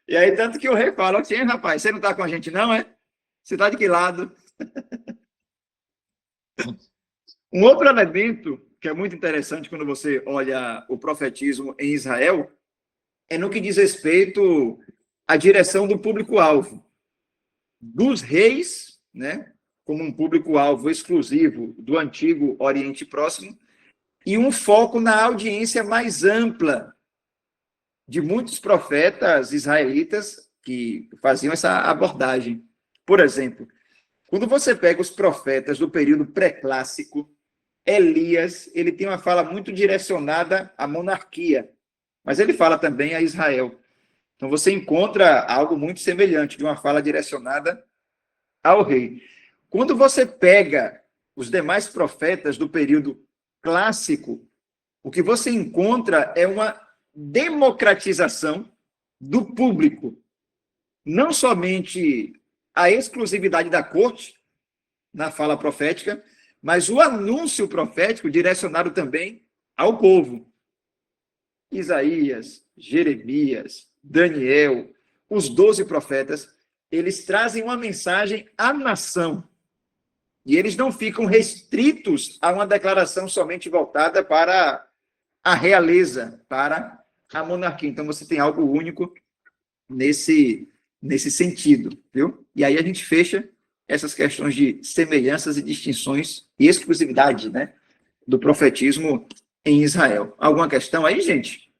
E aí, tanto que o rei fala assim, rapaz, você não tá com a gente não, é? Você tá de que lado? Um outro elemento que é muito interessante quando você olha o profetismo em Israel, é no que diz respeito à direção do público-alvo. Dos reis, né, como um público-alvo exclusivo do antigo Oriente Próximo, e um foco na audiência mais ampla de muitos profetas israelitas que faziam essa abordagem. Por exemplo, quando você pega os profetas do período pré-clássico, Elias, ele tem uma fala muito direcionada à monarquia, mas ele fala também a Israel. Então você encontra algo muito semelhante, de uma fala direcionada ao rei. Quando você pega os demais profetas do período clássico, o que você encontra é uma democratização do público. Não somente a exclusividade da corte na fala profética, mas o anúncio profético direcionado também ao povo. Isaías, Jeremias, Daniel, os 12 profetas, eles trazem uma mensagem à nação. E eles não ficam restritos a uma declaração somente voltada para a realeza, para a monarquia. Então, você tem algo único nesse sentido, viu? E aí a gente fecha essas questões de semelhanças e distinções e exclusividade, né, do profetismo em Israel. Alguma questão aí, gente,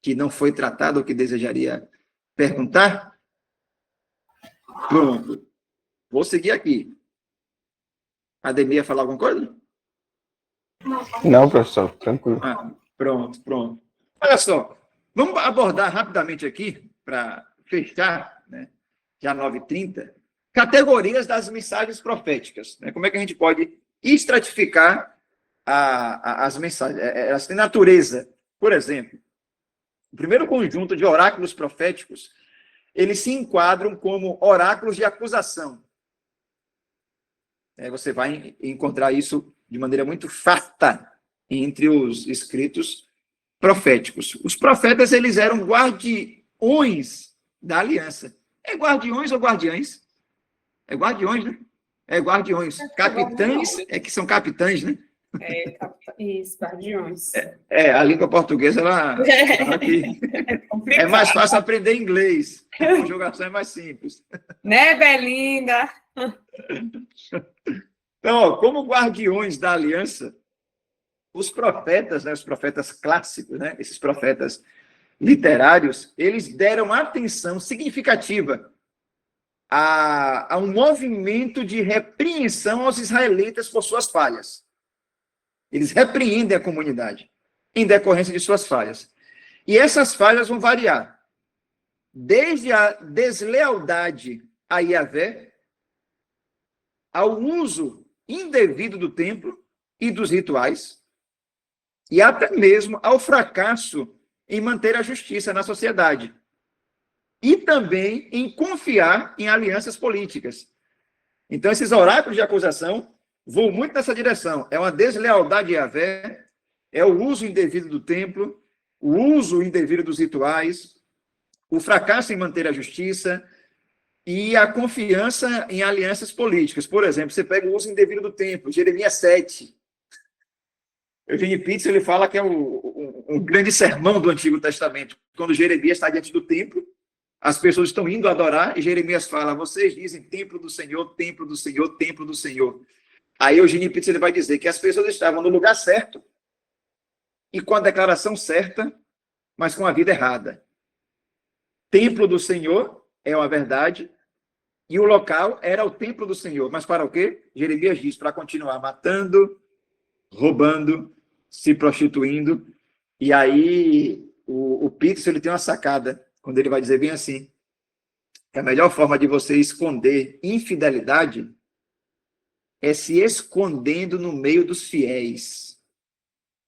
que não foi tratada ou que desejaria perguntar? Pronto. Vou seguir aqui. Ademir ia falar alguma coisa? Não, professor, tranquilo. Ah, pronto. Olha só, vamos abordar rapidamente aqui, para fechar, né, já 9h30, categorias das mensagens proféticas. Né? Como é que a gente pode estratificar as mensagens? Elas têm natureza. Por exemplo, o primeiro conjunto de oráculos proféticos, eles se enquadram como oráculos de acusação. Você vai encontrar isso de maneira muito farta entre os escritos proféticos. Os profetas, eles eram guardiões da aliança. É guardiões ou guardiães? É guardiões, né? É guardiões. Capitães, que são capitães, né? Isso, guardiões. A língua portuguesa, ela é mais fácil aprender inglês. A conjugação é mais simples. Né, Belinda? Então, ó, como guardiões da aliança, os profetas, né, os profetas clássicos, né, esses profetas literários, eles deram atenção significativa a um movimento de repreensão aos israelitas por suas falhas. Eles repreendem a comunidade em decorrência de suas falhas. E essas falhas vão variar desde a deslealdade a Yahvé, ao uso indevido do templo e dos rituais, e até mesmo ao fracasso em manter a justiça na sociedade. E também em confiar em alianças políticas. Então, esses oráculos de acusação vão muito nessa direção. É uma deslealdade a Yahvé, é o uso indevido do templo, o uso indevido dos rituais, o fracasso em manter a justiça e a confiança em alianças políticas. Por exemplo, você pega o uso indevido do templo, Jeremias 7. Eugênio Pitts, ele fala que é um grande sermão do Antigo Testamento. Quando Jeremias está diante do templo, as pessoas estão indo adorar, e Jeremias fala, vocês dizem templo do Senhor, templo do Senhor, templo do Senhor. Aí Eugênio Pitts, ele vai dizer que as pessoas estavam no lugar certo e com a declaração certa, mas com a vida errada. Templo do Senhor é uma verdade, e o local era o templo do Senhor. Mas para o quê? Jeremias diz, para continuar matando, roubando, se prostituindo. E aí o Pitts, ele tem uma sacada, quando ele vai dizer bem assim, que a melhor forma de você esconder infidelidade é se escondendo no meio dos fiéis.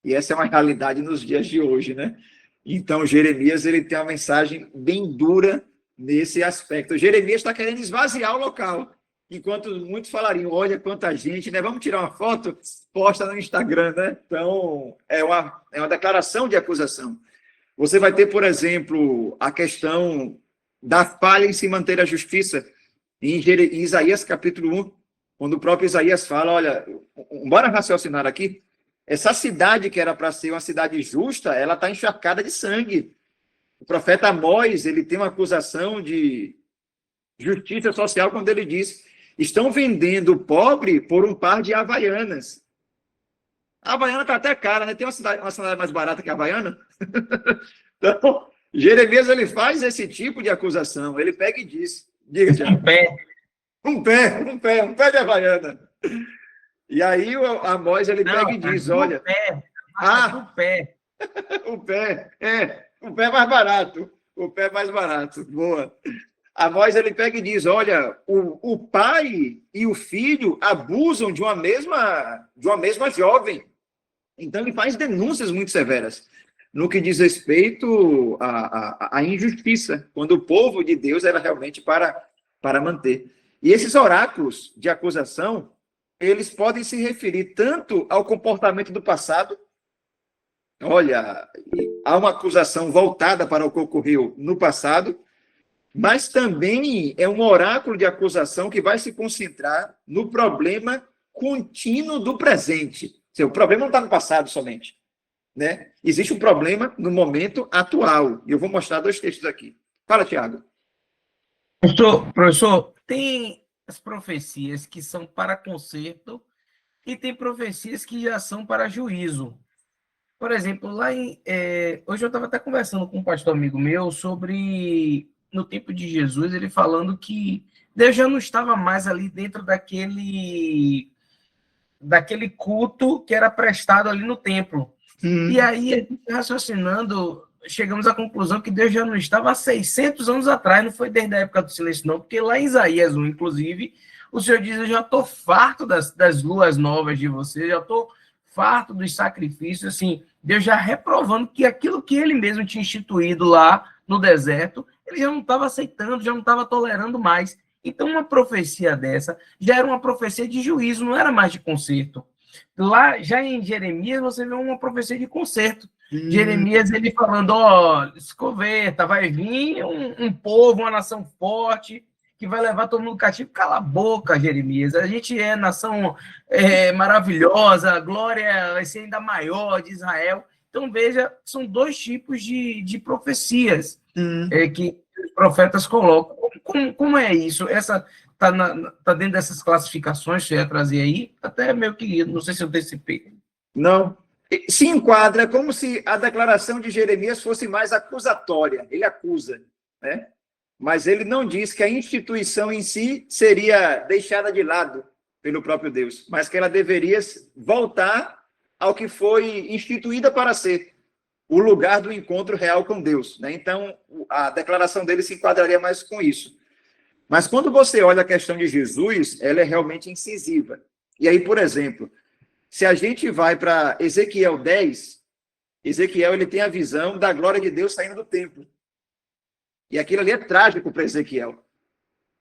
E essa é uma realidade nos dias de hoje, né? Então, Jeremias, ele tem uma mensagem bem dura nesse aspecto. Jeremias está querendo esvaziar o local, enquanto muitos falariam, olha quanta gente, né? Vamos tirar uma foto, posta no Instagram, né? Então, é uma declaração de acusação. Você vai ter, por exemplo, a questão da falha em se manter a justiça, em Isaías capítulo 1, quando o próprio Isaías fala, olha, bora raciocinar aqui, Essa cidade que era para ser uma cidade justa, ela está encharcada de sangue. O profeta Amós, ele tem uma acusação de justiça social quando ele diz: estão vendendo o pobre por um par de havaianas. A Havaiana está até cara, né? Tem uma cidade mais barata que a Havaiana. Então, Jeremias, ele faz esse tipo de acusação. Ele pega e diz: diga, Tiago. Um pé de Havaiana. E aí o Amós, ele pega e diz: olha... O pé mais barato. O pé mais barato. Boa. Amós, ele pega e diz: olha, o pai e o filho abusam de uma mesma jovem. Então, ele faz denúncias muito severas no que diz respeito à injustiça, quando o povo de Deus era realmente para manter. E esses oráculos de acusação, eles podem se referir tanto ao comportamento do passado. Olha, há uma acusação voltada para o que ocorreu no passado, mas também é um oráculo de acusação que vai se concentrar no problema contínuo do presente. O problema não está no passado somente, né? Existe um problema no momento atual. E eu vou mostrar 2 textos aqui. Fala, Tiago. Professor, tem as profecias que são para conserto e tem profecias que já são para juízo. Por exemplo, hoje eu estava até conversando com um pastor amigo meu sobre, no tempo de Jesus, ele falando que Deus já não estava mais ali dentro daquele culto que era prestado ali no templo. E aí, raciocinando, chegamos à conclusão que Deus já não estava há 600 anos atrás, não foi desde a época do silêncio, não, porque lá em Isaías 1, inclusive, o Senhor diz: eu já estou farto das luas novas de você, já estou farto dos sacrifícios, assim, Deus já reprovando que aquilo que ele mesmo tinha instituído lá no deserto, ele já não estava aceitando, já não estava tolerando mais. Então, uma profecia dessa já era uma profecia de juízo, não era mais de conserto. Lá, já em Jeremias, você vê uma profecia de conserto. Jeremias, ele falando: ó, escoveta, vai vir um povo, uma nação forte, que vai levar todo mundo cativo. Cala a boca, Jeremias. A gente é nação maravilhosa, a glória vai ser ainda maior de Israel. Então, veja, são 2 tipos de profecias que os profetas colocam. Como é isso? Essa está dentro dessas classificações que você ia trazer aí? Até meio que, não sei se eu antecipei. Não. Se enquadra como se a declaração de Jeremias fosse mais acusatória. Ele acusa, né? Mas ele não diz que a instituição em si seria deixada de lado pelo próprio Deus, mas que ela deveria voltar ao que foi instituída para ser o lugar do encontro real com Deus, né? Então, a declaração dele se enquadraria mais com isso. Mas quando você olha a questão de Jesus, ela é realmente incisiva. E aí, por exemplo, se a gente vai para Ezequiel 10, Ezequiel, ele tem a visão da glória de Deus saindo do templo. E aquilo ali é trágico para Ezequiel.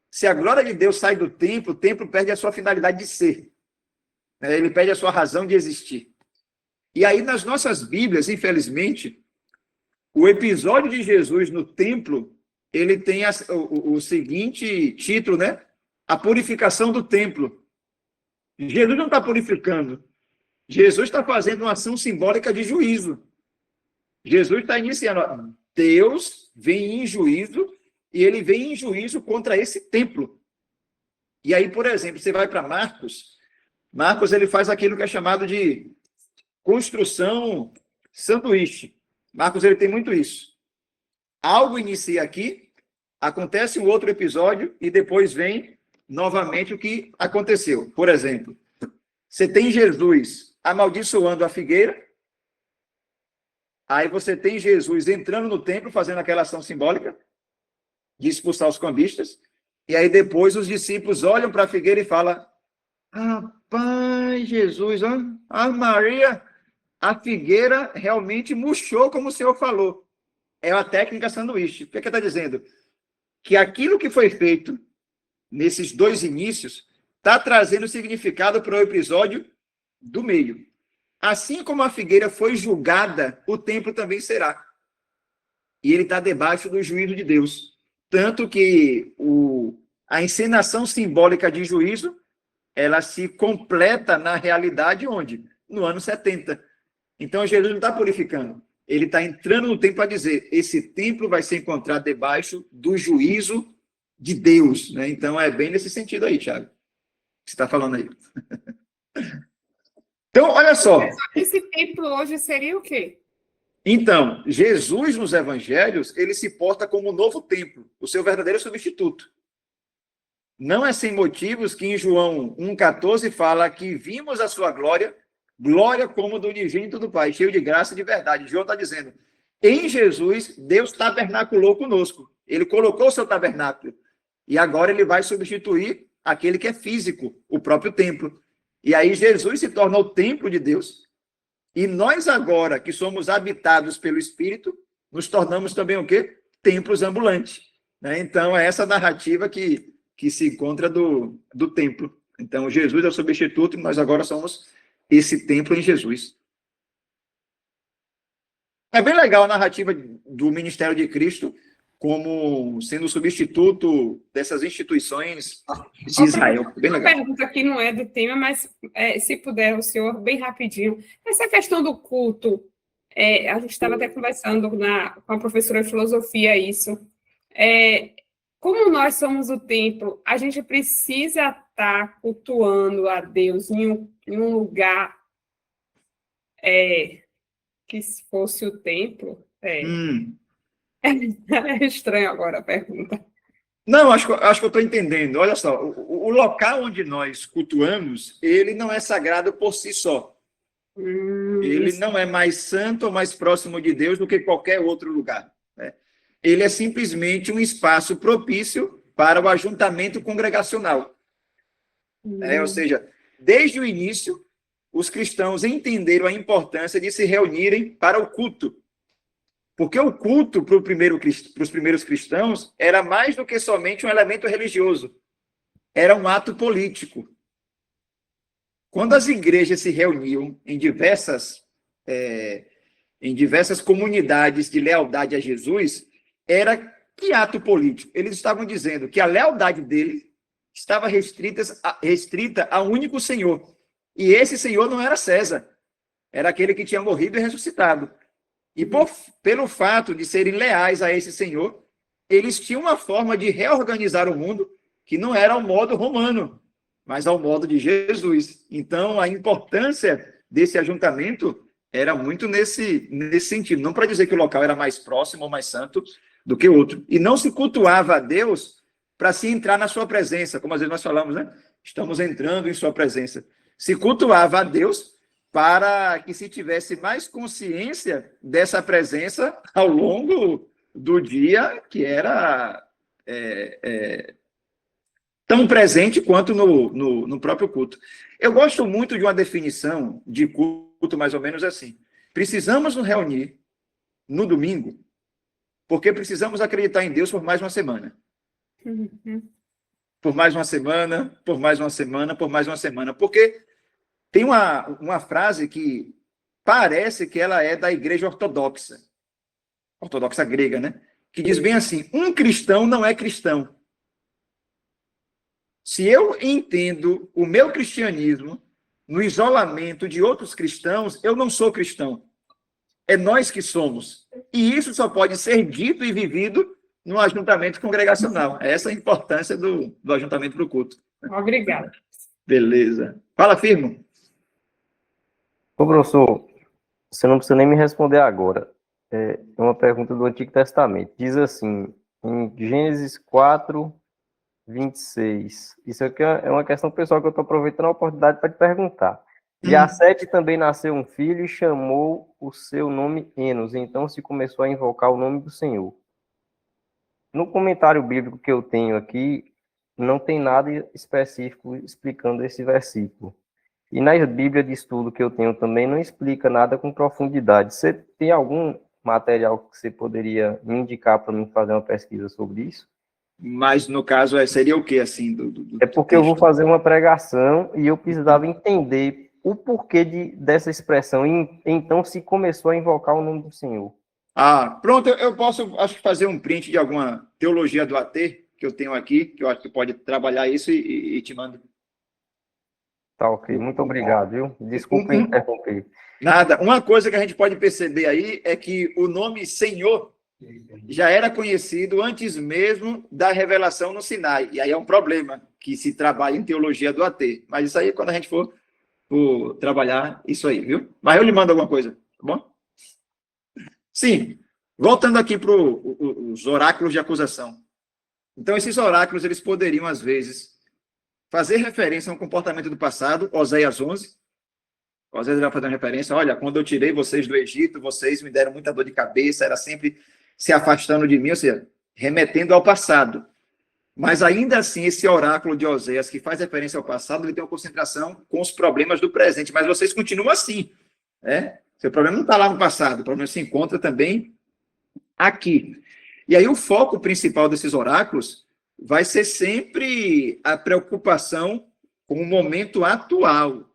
Se a glória de Deus sai do templo, o templo perde a sua finalidade de ser. Ele perde a sua razão de existir. E aí, nas nossas Bíblias, infelizmente, o episódio de Jesus no templo, ele tem o seguinte título, né? A purificação do templo. Jesus não está purificando. Jesus está fazendo uma ação simbólica de juízo. Jesus está iniciando. Deus vem em juízo, e ele vem em juízo contra esse templo. E aí, por exemplo, você vai para Marcos. Marcos, ele faz aquilo que é chamado de construção sanduíche. Marcos, ele tem muito isso. Algo inicia aqui, acontece um outro episódio, e depois vem novamente o que aconteceu. Por exemplo, você tem Jesus amaldiçoando a figueira, aí você tem Jesus entrando no templo, fazendo aquela ação simbólica de expulsar os cambistas, e aí depois os discípulos olham para a figueira e falam: rapaz, Jesus, ó, a Maria, a figueira realmente murchou, como o Senhor falou. É a técnica sanduíche. O que está dizendo? Que aquilo que foi feito nesses 2 inícios está trazendo significado para o episódio do meio. Assim como a figueira foi julgada, o templo também será. E ele está debaixo do juízo de Deus. Tanto que a encenação simbólica de juízo, ela se completa na realidade onde? no ano 70. Então, Jesus não está purificando. Ele está entrando no templo para dizer, esse templo vai ser encontrado debaixo do juízo de Deus, né? Então, é bem nesse sentido aí, Thiago, que você está falando aí. Então, olha só. Esse templo hoje seria o quê? Então, Jesus nos evangelhos, ele se porta como o novo templo, o seu verdadeiro substituto. Não é sem motivos que em João 1,14 fala que vimos a sua glória, glória como do unigênito do Pai, cheio de graça e de verdade. João está dizendo, em Jesus, Deus tabernaculou conosco. Ele colocou o seu tabernáculo. E agora ele vai substituir aquele que é físico, o próprio templo. E aí Jesus se torna o templo de Deus. E nós agora, que somos habitados pelo Espírito, nos tornamos também o quê? Templos ambulantes. Né? Então, é essa narrativa que se encontra do templo. Então, Jesus é o substituto e nós agora somos esse templo em Jesus. É bem legal a narrativa do ministério de Cristo como sendo o substituto dessas instituições de Israel. Bem legal. Uma pergunta que não é do tema, mas se puder, o senhor, bem rapidinho. Essa questão do culto, a gente estava até conversando com a professora de filosofia isso. Como nós somos o templo, a gente precisa estar cultuando a Deus em um lugar que fosse o templo? É estranho agora a pergunta. Não, acho que eu estou entendendo. Olha só, o local onde nós cultuamos, ele não é sagrado por si só. Ele não é mais santo ou mais próximo de Deus do que qualquer outro lugar. Né? Ele é simplesmente um espaço propício para o ajuntamento congregacional. Ou seja, desde o início, os cristãos entenderam a importância de se reunirem para o culto. Porque o culto para os primeiros cristãos era mais do que somente um elemento religioso. Era um ato político. Quando as igrejas se reuniam em diversas comunidades de lealdade a Jesus, era que ato político? Eles estavam dizendo que a lealdade dele estava restrita a um único Senhor. E esse Senhor não era César. Era aquele que tinha morrido e ressuscitado. E pelo fato de serem leais a esse Senhor, eles tinham uma forma de reorganizar o mundo que não era ao modo romano, mas ao modo de Jesus. Então, a importância desse ajuntamento era muito nesse sentido. Não para dizer que o local era mais próximo ou mais santo do que outro. E não se cultuava a Deus para se entrar na sua presença, como às vezes nós falamos, né? Estamos entrando em sua presença. Se cultuava a Deus para que se tivesse mais consciência dessa presença ao longo do dia, que era tão presente quanto no próprio culto. Eu gosto muito de uma definição de culto, mais ou menos assim. Precisamos nos reunir no domingo, porque precisamos acreditar em Deus por mais uma semana. Por mais uma semana, por mais uma semana, por mais uma semana. Porque tem uma frase que parece que ela é da igreja ortodoxa grega, né? Que diz bem assim, um cristão não é cristão. Se eu entendo o meu cristianismo no isolamento de outros cristãos, eu não sou cristão. É nós que somos. E isso só pode ser dito e vivido no ajuntamento congregacional. Essa é a importância do ajuntamento para o culto. Obrigada. Beleza. Fala, Firmo. Ô, professor, você não precisa nem me responder agora. É uma pergunta do Antigo Testamento. Diz assim, em Gênesis 4, 26. Isso aqui é uma questão pessoal que eu estou aproveitando a oportunidade para te perguntar. E a Sete também nasceu um filho e chamou o seu nome Enos. Então se começou a invocar o nome do Senhor. No comentário bíblico que eu tenho aqui, não tem nada específico explicando esse versículo. E na Bíblia de estudo que eu tenho também não explica nada com profundidade. Você tem algum material que você poderia me indicar para mim fazer uma pesquisa sobre isso? Mas, no caso, seria o quê, assim? É porque eu vou fazer uma pregação e eu precisava entender o porquê dessa expressão. E, então, se começou a invocar o nome do Senhor. Pronto, eu posso, acho que fazer um print de alguma teologia do AT que eu tenho aqui, que eu acho que pode trabalhar isso e te mando. Tá ok, muito obrigado, viu? Desculpa interromper. Nada. Uma coisa que a gente pode perceber aí é que o nome Senhor já era conhecido antes mesmo da revelação no Sinai. E aí é um problema que se trabalha em teologia do AT. Mas isso aí quando a gente for trabalhar isso aí, viu? Mas eu lhe mando alguma coisa, tá bom? Sim. Voltando aqui para os oráculos de acusação. Então, esses oráculos, eles poderiam, às vezes, fazer referência a um comportamento do passado, Oséias 11. Oséias vai fazer uma referência, olha, quando eu tirei vocês do Egito, vocês me deram muita dor de cabeça, era sempre se afastando de mim, ou seja, remetendo ao passado. Mas, ainda assim, esse oráculo de Oséias, que faz referência ao passado, ele tem uma concentração com os problemas do presente, mas vocês continuam assim, né? Seu problema não está lá no passado, o problema se encontra também aqui. E aí o foco principal desses oráculos vai ser sempre a preocupação com o momento atual,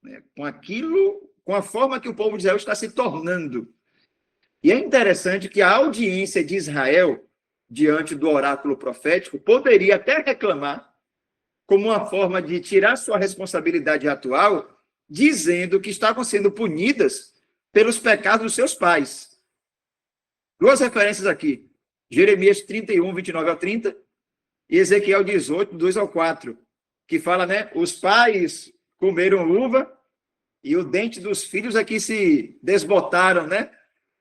né? Com aquilo, com a forma que o povo de Israel está se tornando. E é interessante que a audiência de Israel, diante do oráculo profético, poderia até reclamar como uma forma de tirar sua responsabilidade atual, dizendo que estavam sendo punidas pelos pecados dos seus pais. Duas referências aqui. Jeremias 31, 29 ao 30, e Ezequiel 18, 2 ao 4, que fala, né? Os pais comeram uva e o dente dos filhos aqui se desbotaram, né?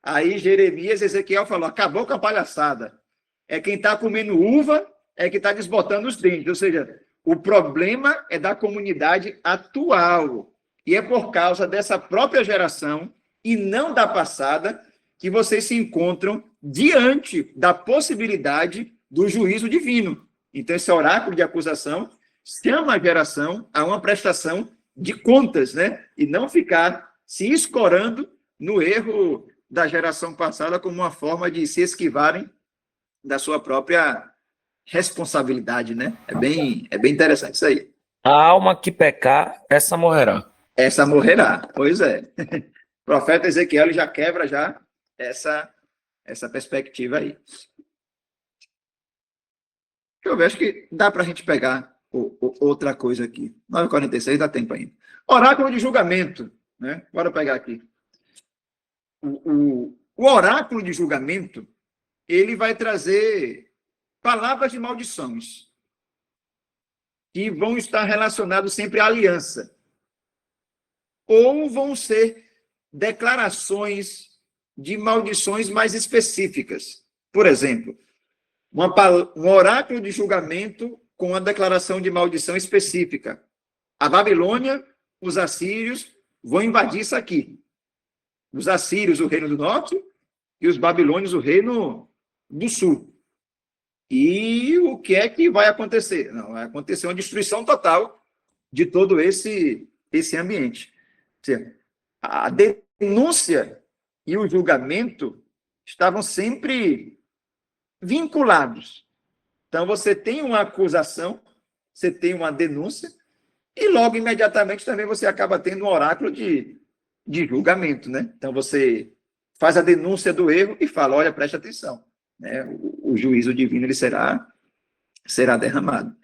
Aí Jeremias e Ezequiel falou, acabou com a palhaçada. É quem está comendo uva, é que está desbotando os dentes. Ou seja, o problema é da comunidade atual. E é por causa dessa própria geração, e não da passada, que vocês se encontram diante da possibilidade do juízo divino. Então, esse oráculo de acusação chama a geração a uma prestação de contas, né? E não ficar se escorando no erro da geração passada como uma forma de se esquivarem da sua própria responsabilidade, né? É bem interessante isso aí. A alma que pecar, essa morrerá. Essa morrerá, pois é. O profeta Ezequiel ele já quebra já essa perspectiva aí. Deixa eu ver, acho que dá para a gente pegar outra coisa aqui. 9h46, dá tempo ainda. Oráculo de julgamento, né? Bora pegar aqui. O oráculo de julgamento, ele vai trazer palavras de maldições que vão estar relacionadas sempre à aliança. Ou vão ser declarações de maldições mais específicas. Por exemplo, um oráculo de julgamento com a declaração de maldição específica. A Babilônia, os assírios vão invadir isso aqui. Os assírios, o reino do norte, e os babilônios, o reino do sul. E o que é que vai acontecer? Não, vai acontecer uma destruição total de todo esse ambiente. Ou seja, a denúncia e o julgamento estavam sempre vinculados. Então, você tem uma acusação, você tem uma denúncia, e logo, imediatamente, também você acaba tendo um oráculo de julgamento, né? Então, você faz a denúncia do erro e fala, olha, preste atenção, né? O juízo divino ele será derramado.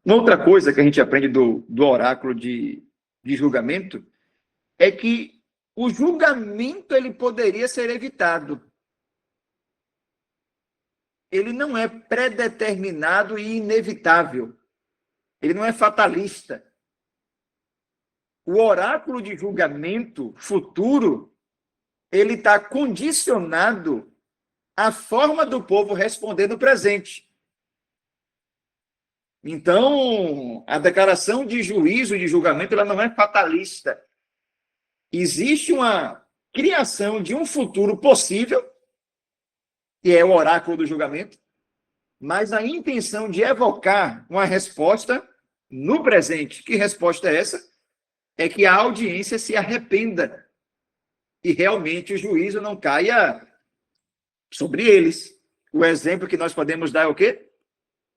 Uma outra coisa que a gente aprende do oráculo de julgamento é que o julgamento ele poderia ser evitado. Ele não é predeterminado e inevitável. Ele não é fatalista. O oráculo de julgamento futuro, ele está condicionado à forma do povo responder no presente. Então, a declaração de juízo, de julgamento, ela não é fatalista. Existe uma criação de um futuro possível, que é o oráculo do julgamento, mas a intenção de evocar uma resposta no presente. Que resposta é essa? É que a audiência se arrependa e realmente o juízo não caia sobre eles. O exemplo que nós podemos dar é o quê?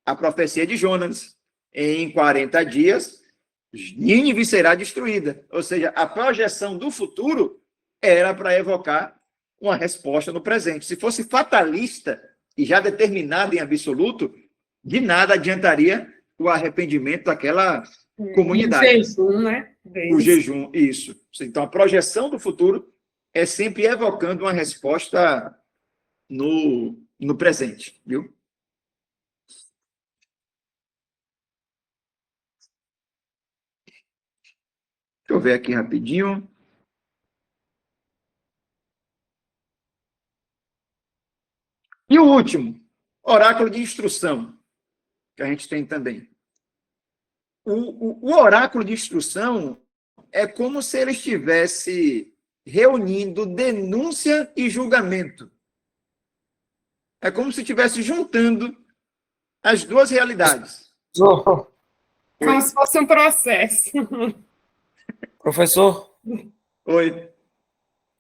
A profecia de Jonas. Em 40 dias, Nínive será destruída. Ou seja, a projeção do futuro era para evocar uma resposta no presente. Se fosse fatalista e já determinada em absoluto, de nada adiantaria o arrependimento comunidade. O jejum, né? O jejum, isso. Então, a projeção do futuro é sempre evocando uma resposta no presente, viu? Deixa eu ver aqui rapidinho. E o último, oráculo de instrução, que a gente tem também. O oráculo de instrução é como se ele estivesse reunindo denúncia e julgamento. É como se estivesse juntando as duas realidades. Como se fosse um processo. Professor, Oi.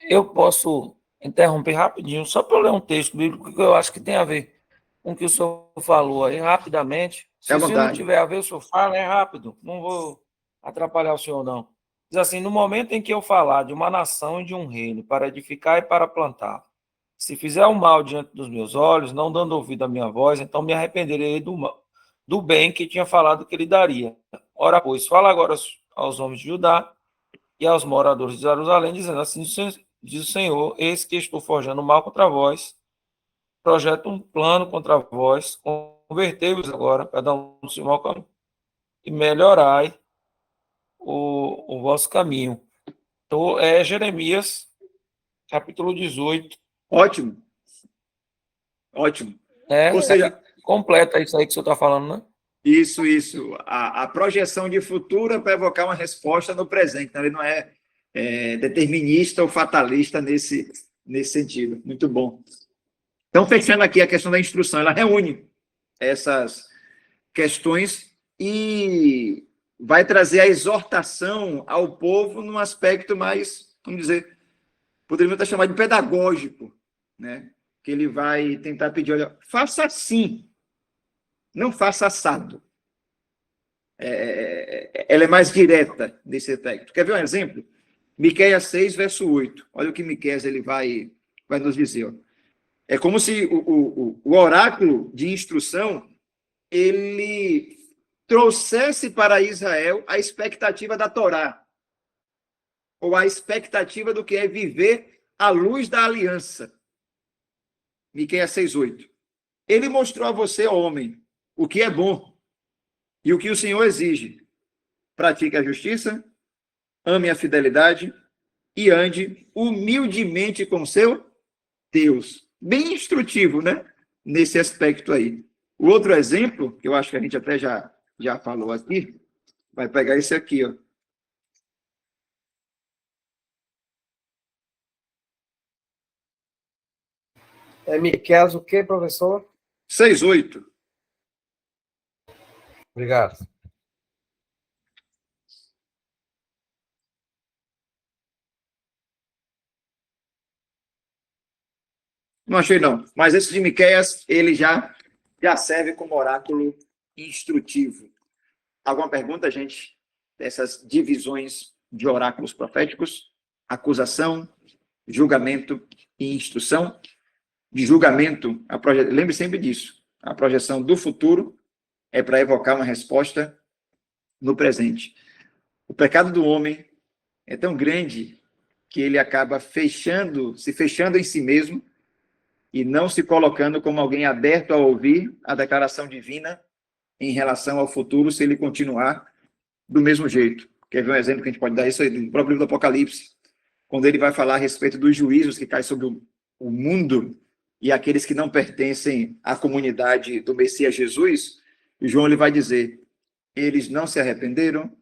eu posso interromper rapidinho, só para eu ler um texto bíblico que eu acho que tem a ver com o que o senhor falou aí, rapidamente. Se É à o senhor não vontade. tiver a ver, o senhor fala, é rápido, não vou atrapalhar o senhor, não. Diz assim, no momento em que eu falar de uma nação e de um reino, para edificar e para plantar, se fizer o mal diante dos meus olhos, não dando ouvido à minha voz, então me arrependerei do bem que tinha falado que ele daria. Ora, pois, fala agora aos homens de Judá e aos moradores de Jerusalém, dizendo assim, diz o Senhor, eis que estou forjando mal contra vós, projeto um plano contra vós, convertei-vos agora, cada um no seu mau caminho, e melhorai o vosso caminho. Então, é Jeremias, capítulo 18. Ótimo. Ótimo. Ou seja, completa isso aí que o senhor está falando, né? isso. A projeção de futuro é para evocar uma resposta no presente. Então, ele não é determinista ou fatalista nesse sentido. Muito bom. Então, fechando aqui a questão da instrução, ela reúne essas questões e vai trazer a exortação ao povo num aspecto mais, vamos dizer, poderíamos até chamar de pedagógico, né? Que ele vai tentar pedir, olha, faça assim, não faça assado. Ela é mais direta nesse aspecto. Quer ver um exemplo? Miqueias 6, verso 8. Olha o que Miqueias ele vai nos dizer. Ó. É como se o oráculo de instrução ele trouxesse para Israel a expectativa da Torá, ou a expectativa do que é viver à luz da aliança. Miqueias 6:8. Ele mostrou a você, homem, o que é bom e o que o Senhor exige. Pratique a justiça, ame a fidelidade e ande humildemente com seu Deus. Bem instrutivo, né? Nesse aspecto aí. O outro exemplo, que eu acho que a gente até já falou aqui, vai pegar esse aqui, ó. É Miqueias o quê, professor? 6:8. Obrigado. Não achei, não. Mas esse de Miqueias, ele já serve como oráculo instrutivo. Alguma pergunta, gente? Dessas divisões de oráculos proféticos? Acusação, julgamento e instrução. De julgamento, lembre sempre disso. A projeção do futuro é para evocar uma resposta no presente. O pecado do homem é tão grande que ele acaba se fechando em si mesmo e não se colocando como alguém aberto a ouvir a declaração divina em relação ao futuro, se ele continuar do mesmo jeito. Quer ver um exemplo que a gente pode dar isso aí, do próprio livro do Apocalipse, quando ele vai falar a respeito dos juízos que caem sobre o mundo e aqueles que não pertencem à comunidade do Messias Jesus, João ele vai dizer, eles não se arrependeram,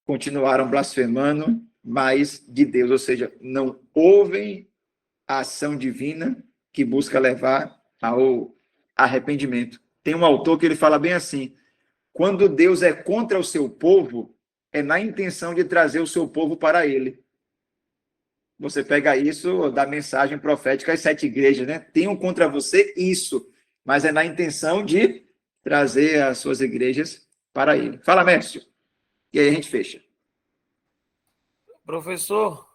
continuaram blasfemando, mas de Deus, ou seja, não ouvem a ação divina que busca levar ao arrependimento. Tem um autor que ele fala bem assim, quando Deus é contra o seu povo, é na intenção de trazer o seu povo para ele. Você pega isso da mensagem profética às 7 igrejas, né? Tenham contra você isso, mas é na intenção de trazer as suas igrejas para ele. Fala, Mércio. E aí a gente fecha. Professor,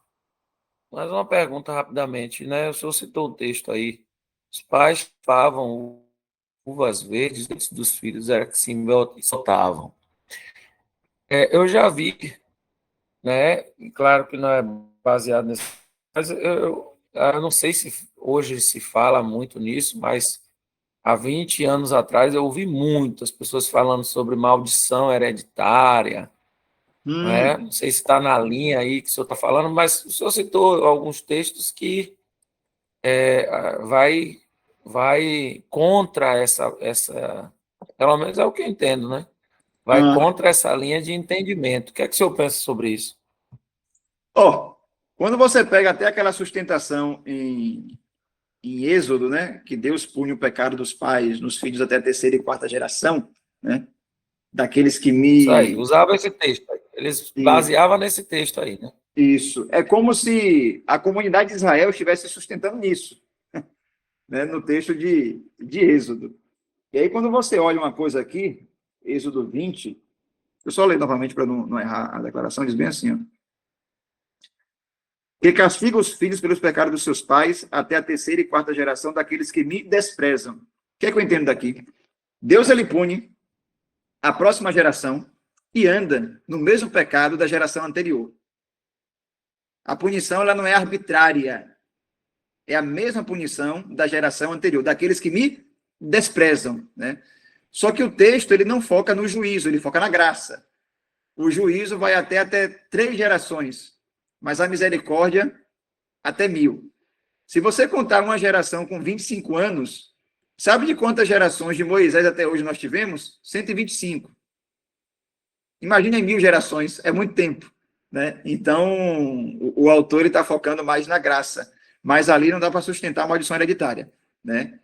mais uma pergunta rapidamente, né? O senhor citou o texto aí. Os pais falam uvas verdes dos filhos era que se soltavam. Eu já vi, né? E claro que não é baseado nesse, mas eu não sei se hoje se fala muito nisso, mas há 20 anos atrás eu ouvi muitas pessoas falando sobre maldição hereditária, né? Não sei se está na linha aí que o senhor está falando, mas o senhor citou alguns textos que vai contra essa, pelo menos é o que eu entendo, né? Vai Ah. contra essa linha de entendimento. O que é que o senhor pensa sobre isso? Ó, quando você pega até aquela sustentação em Êxodo, né, que Deus pune o pecado dos pais nos filhos até a terceira e quarta geração, né, daqueles que Isso aí, me... usava esse texto aí. Eles baseavam nesse texto aí, né? Isso. É como se a comunidade de Israel estivesse sustentando nisso, né, no texto de Êxodo. E aí, quando você olha uma coisa aqui, Êxodo 20, eu só leio novamente para não errar a declaração, diz bem assim, ó, que castiga os filhos pelos pecados dos seus pais até a terceira e quarta geração daqueles que me desprezam. O que é que eu entendo daqui? Deus, ele pune a próxima geração e anda no mesmo pecado da geração anterior. A punição, ela não é arbitrária. É a mesma punição da geração anterior, daqueles que me desprezam, né? Só que o texto, ele não foca no juízo, ele foca na graça. O juízo vai até 3 gerações, mas a misericórdia até 1000. Se você contar uma geração com 25 anos, sabe de quantas gerações de Moisés até hoje nós tivemos? 125. Imagina em 1000 gerações, é muito tempo, né? Então, o autor está focando mais na graça, mas ali não dá para sustentar a maldição hereditária, né?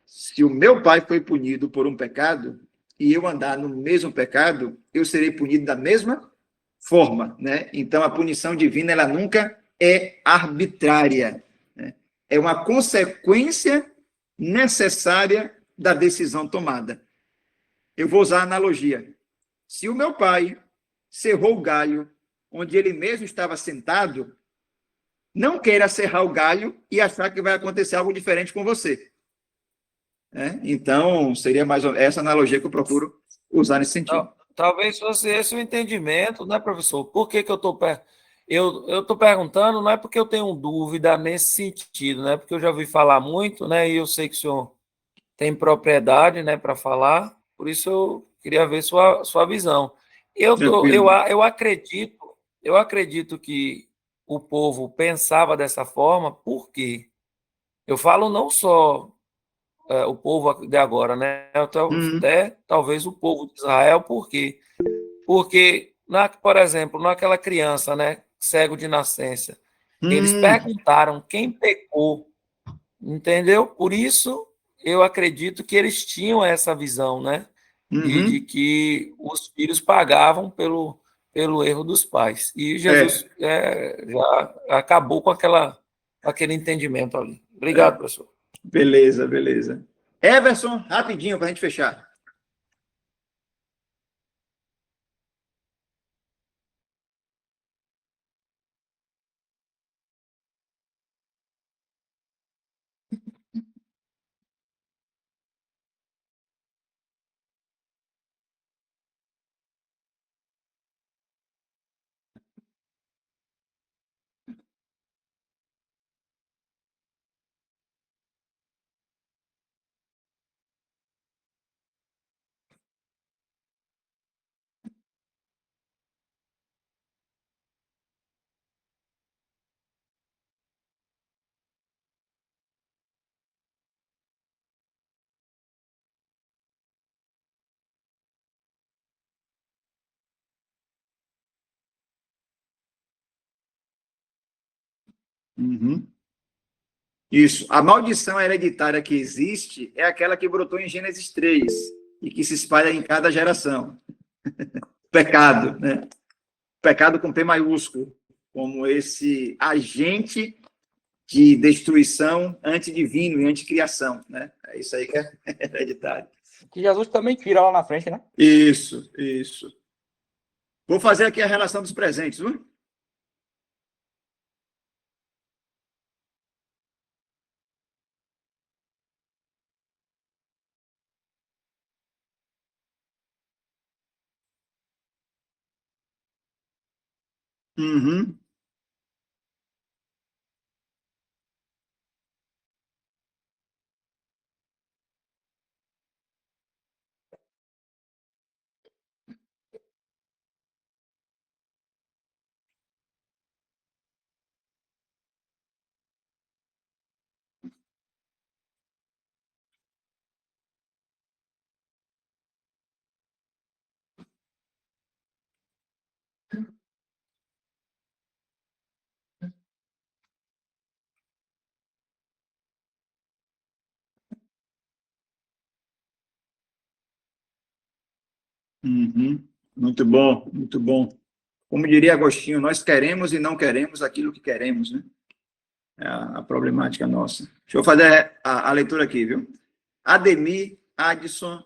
Se o meu pai foi punido por um pecado e eu andar no mesmo pecado, eu serei punido da mesma forma, né? Então, a punição divina, ela nunca é arbitrária, né? É uma consequência necessária da decisão tomada. Eu vou usar a analogia. Se o meu pai cerrou o galho onde ele mesmo estava sentado, não queira serrar o galho e achar que vai acontecer algo diferente com você. Então, seria mais essa analogia que eu procuro usar nesse sentido. Talvez fosse esse o entendimento, né, professor? Por que que eu estou perguntando, não é porque eu tenho dúvida nesse sentido, né? Porque eu já ouvi falar muito, né? E eu sei que o senhor tem propriedade, né, para falar, por isso eu queria ver sua visão. Eu acredito que o povo pensava dessa forma, porque eu falo não só o povo de agora, né? Até talvez o povo de Israel, por quê? Porque, por exemplo, naquela criança, né, cego de nascença, eles perguntaram quem pecou, entendeu? Por isso, eu acredito que eles tinham essa visão, né, de que os filhos pagavam pelo erro dos pais. E Jesus já acabou com aquele entendimento ali. Obrigado, professor. Beleza, beleza. Everson, rapidinho para a gente fechar. Isso. A maldição hereditária que existe é aquela que brotou em Gênesis 3 e que se espalha em cada geração. Pecado, né? Pecado com P maiúsculo, como esse agente de destruição antidivino e anticriação, né? É isso aí que é hereditário. Que Jesus também tira lá na frente, né? Isso, isso. Vou fazer aqui a relação dos presentes, viu? Uhum. Uhum. Muito bom, muito bom. Como diria Agostinho, nós queremos e não queremos aquilo que queremos, né? É a problemática nossa. Deixa eu fazer a leitura aqui, viu? Ademir, Adson,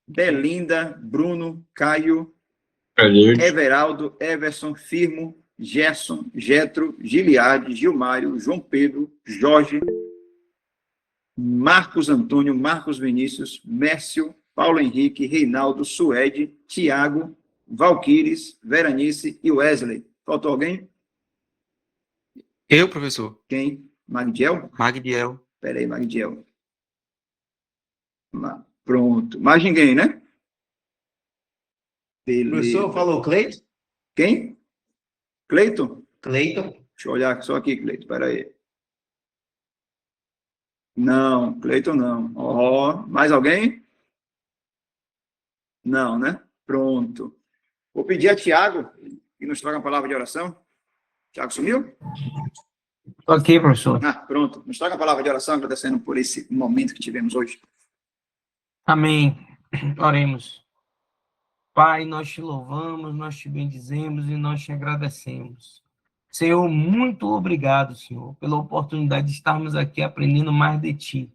Belinda, Bruno, Caio, Everaldo, Everson, Firmo, Gerson, Getro, Giliade, Gilmário, João Pedro, Jorge, Marcos Antônio, Marcos Vinícius, Mércio, Paulo Henrique, Reinaldo, Suede, Tiago, Valquires, Veranice e Wesley. Faltou alguém? Eu, professor. Quem? Magdiel? Magdiel. Espera aí, Magdiel. Pronto. Mais ninguém, né? Beleza. Professor, falou Cleiton? Quem? Cleiton? Cleiton. Deixa eu olhar só aqui, Cleiton. Espera aí. Não, Cleiton não. Mais alguém? Não, né? Pronto. Vou pedir a Tiago que nos traga uma palavra de oração. Tiago sumiu? Estou aqui, professor. Pronto. Nos traga a palavra de oração, agradecendo por esse momento que tivemos hoje. Amém. Oremos. Pai, nós te louvamos, nós te bendizemos e nós te agradecemos. Senhor, muito obrigado, Senhor, pela oportunidade de estarmos aqui aprendendo mais de Ti.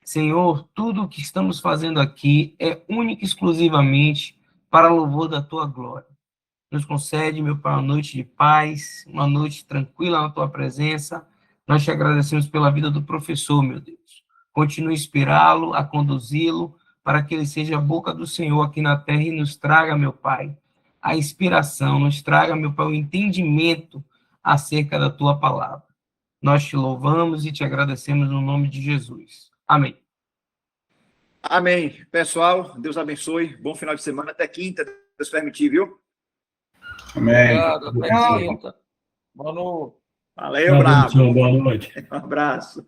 Senhor, tudo o que estamos fazendo aqui é única e exclusivamente para louvor da Tua glória. Nos concede, meu Pai, uma noite de paz, uma noite tranquila na Tua presença. Nós te agradecemos pela vida do professor, meu Deus. Continue a inspirá-lo, a conduzi-lo, para que ele seja a boca do Senhor aqui na terra e nos traga, meu Pai, a inspiração, nos traga, meu Pai, o entendimento acerca da Tua palavra. Nós te louvamos e te agradecemos no nome de Jesus. Amém. Amém. Pessoal, Deus abençoe. Bom final de semana. Até quinta, Deus permitir, viu? Amém. Obrigado, até quinta. Boa noite. Valeu, bravo. Boa noite. Um abraço.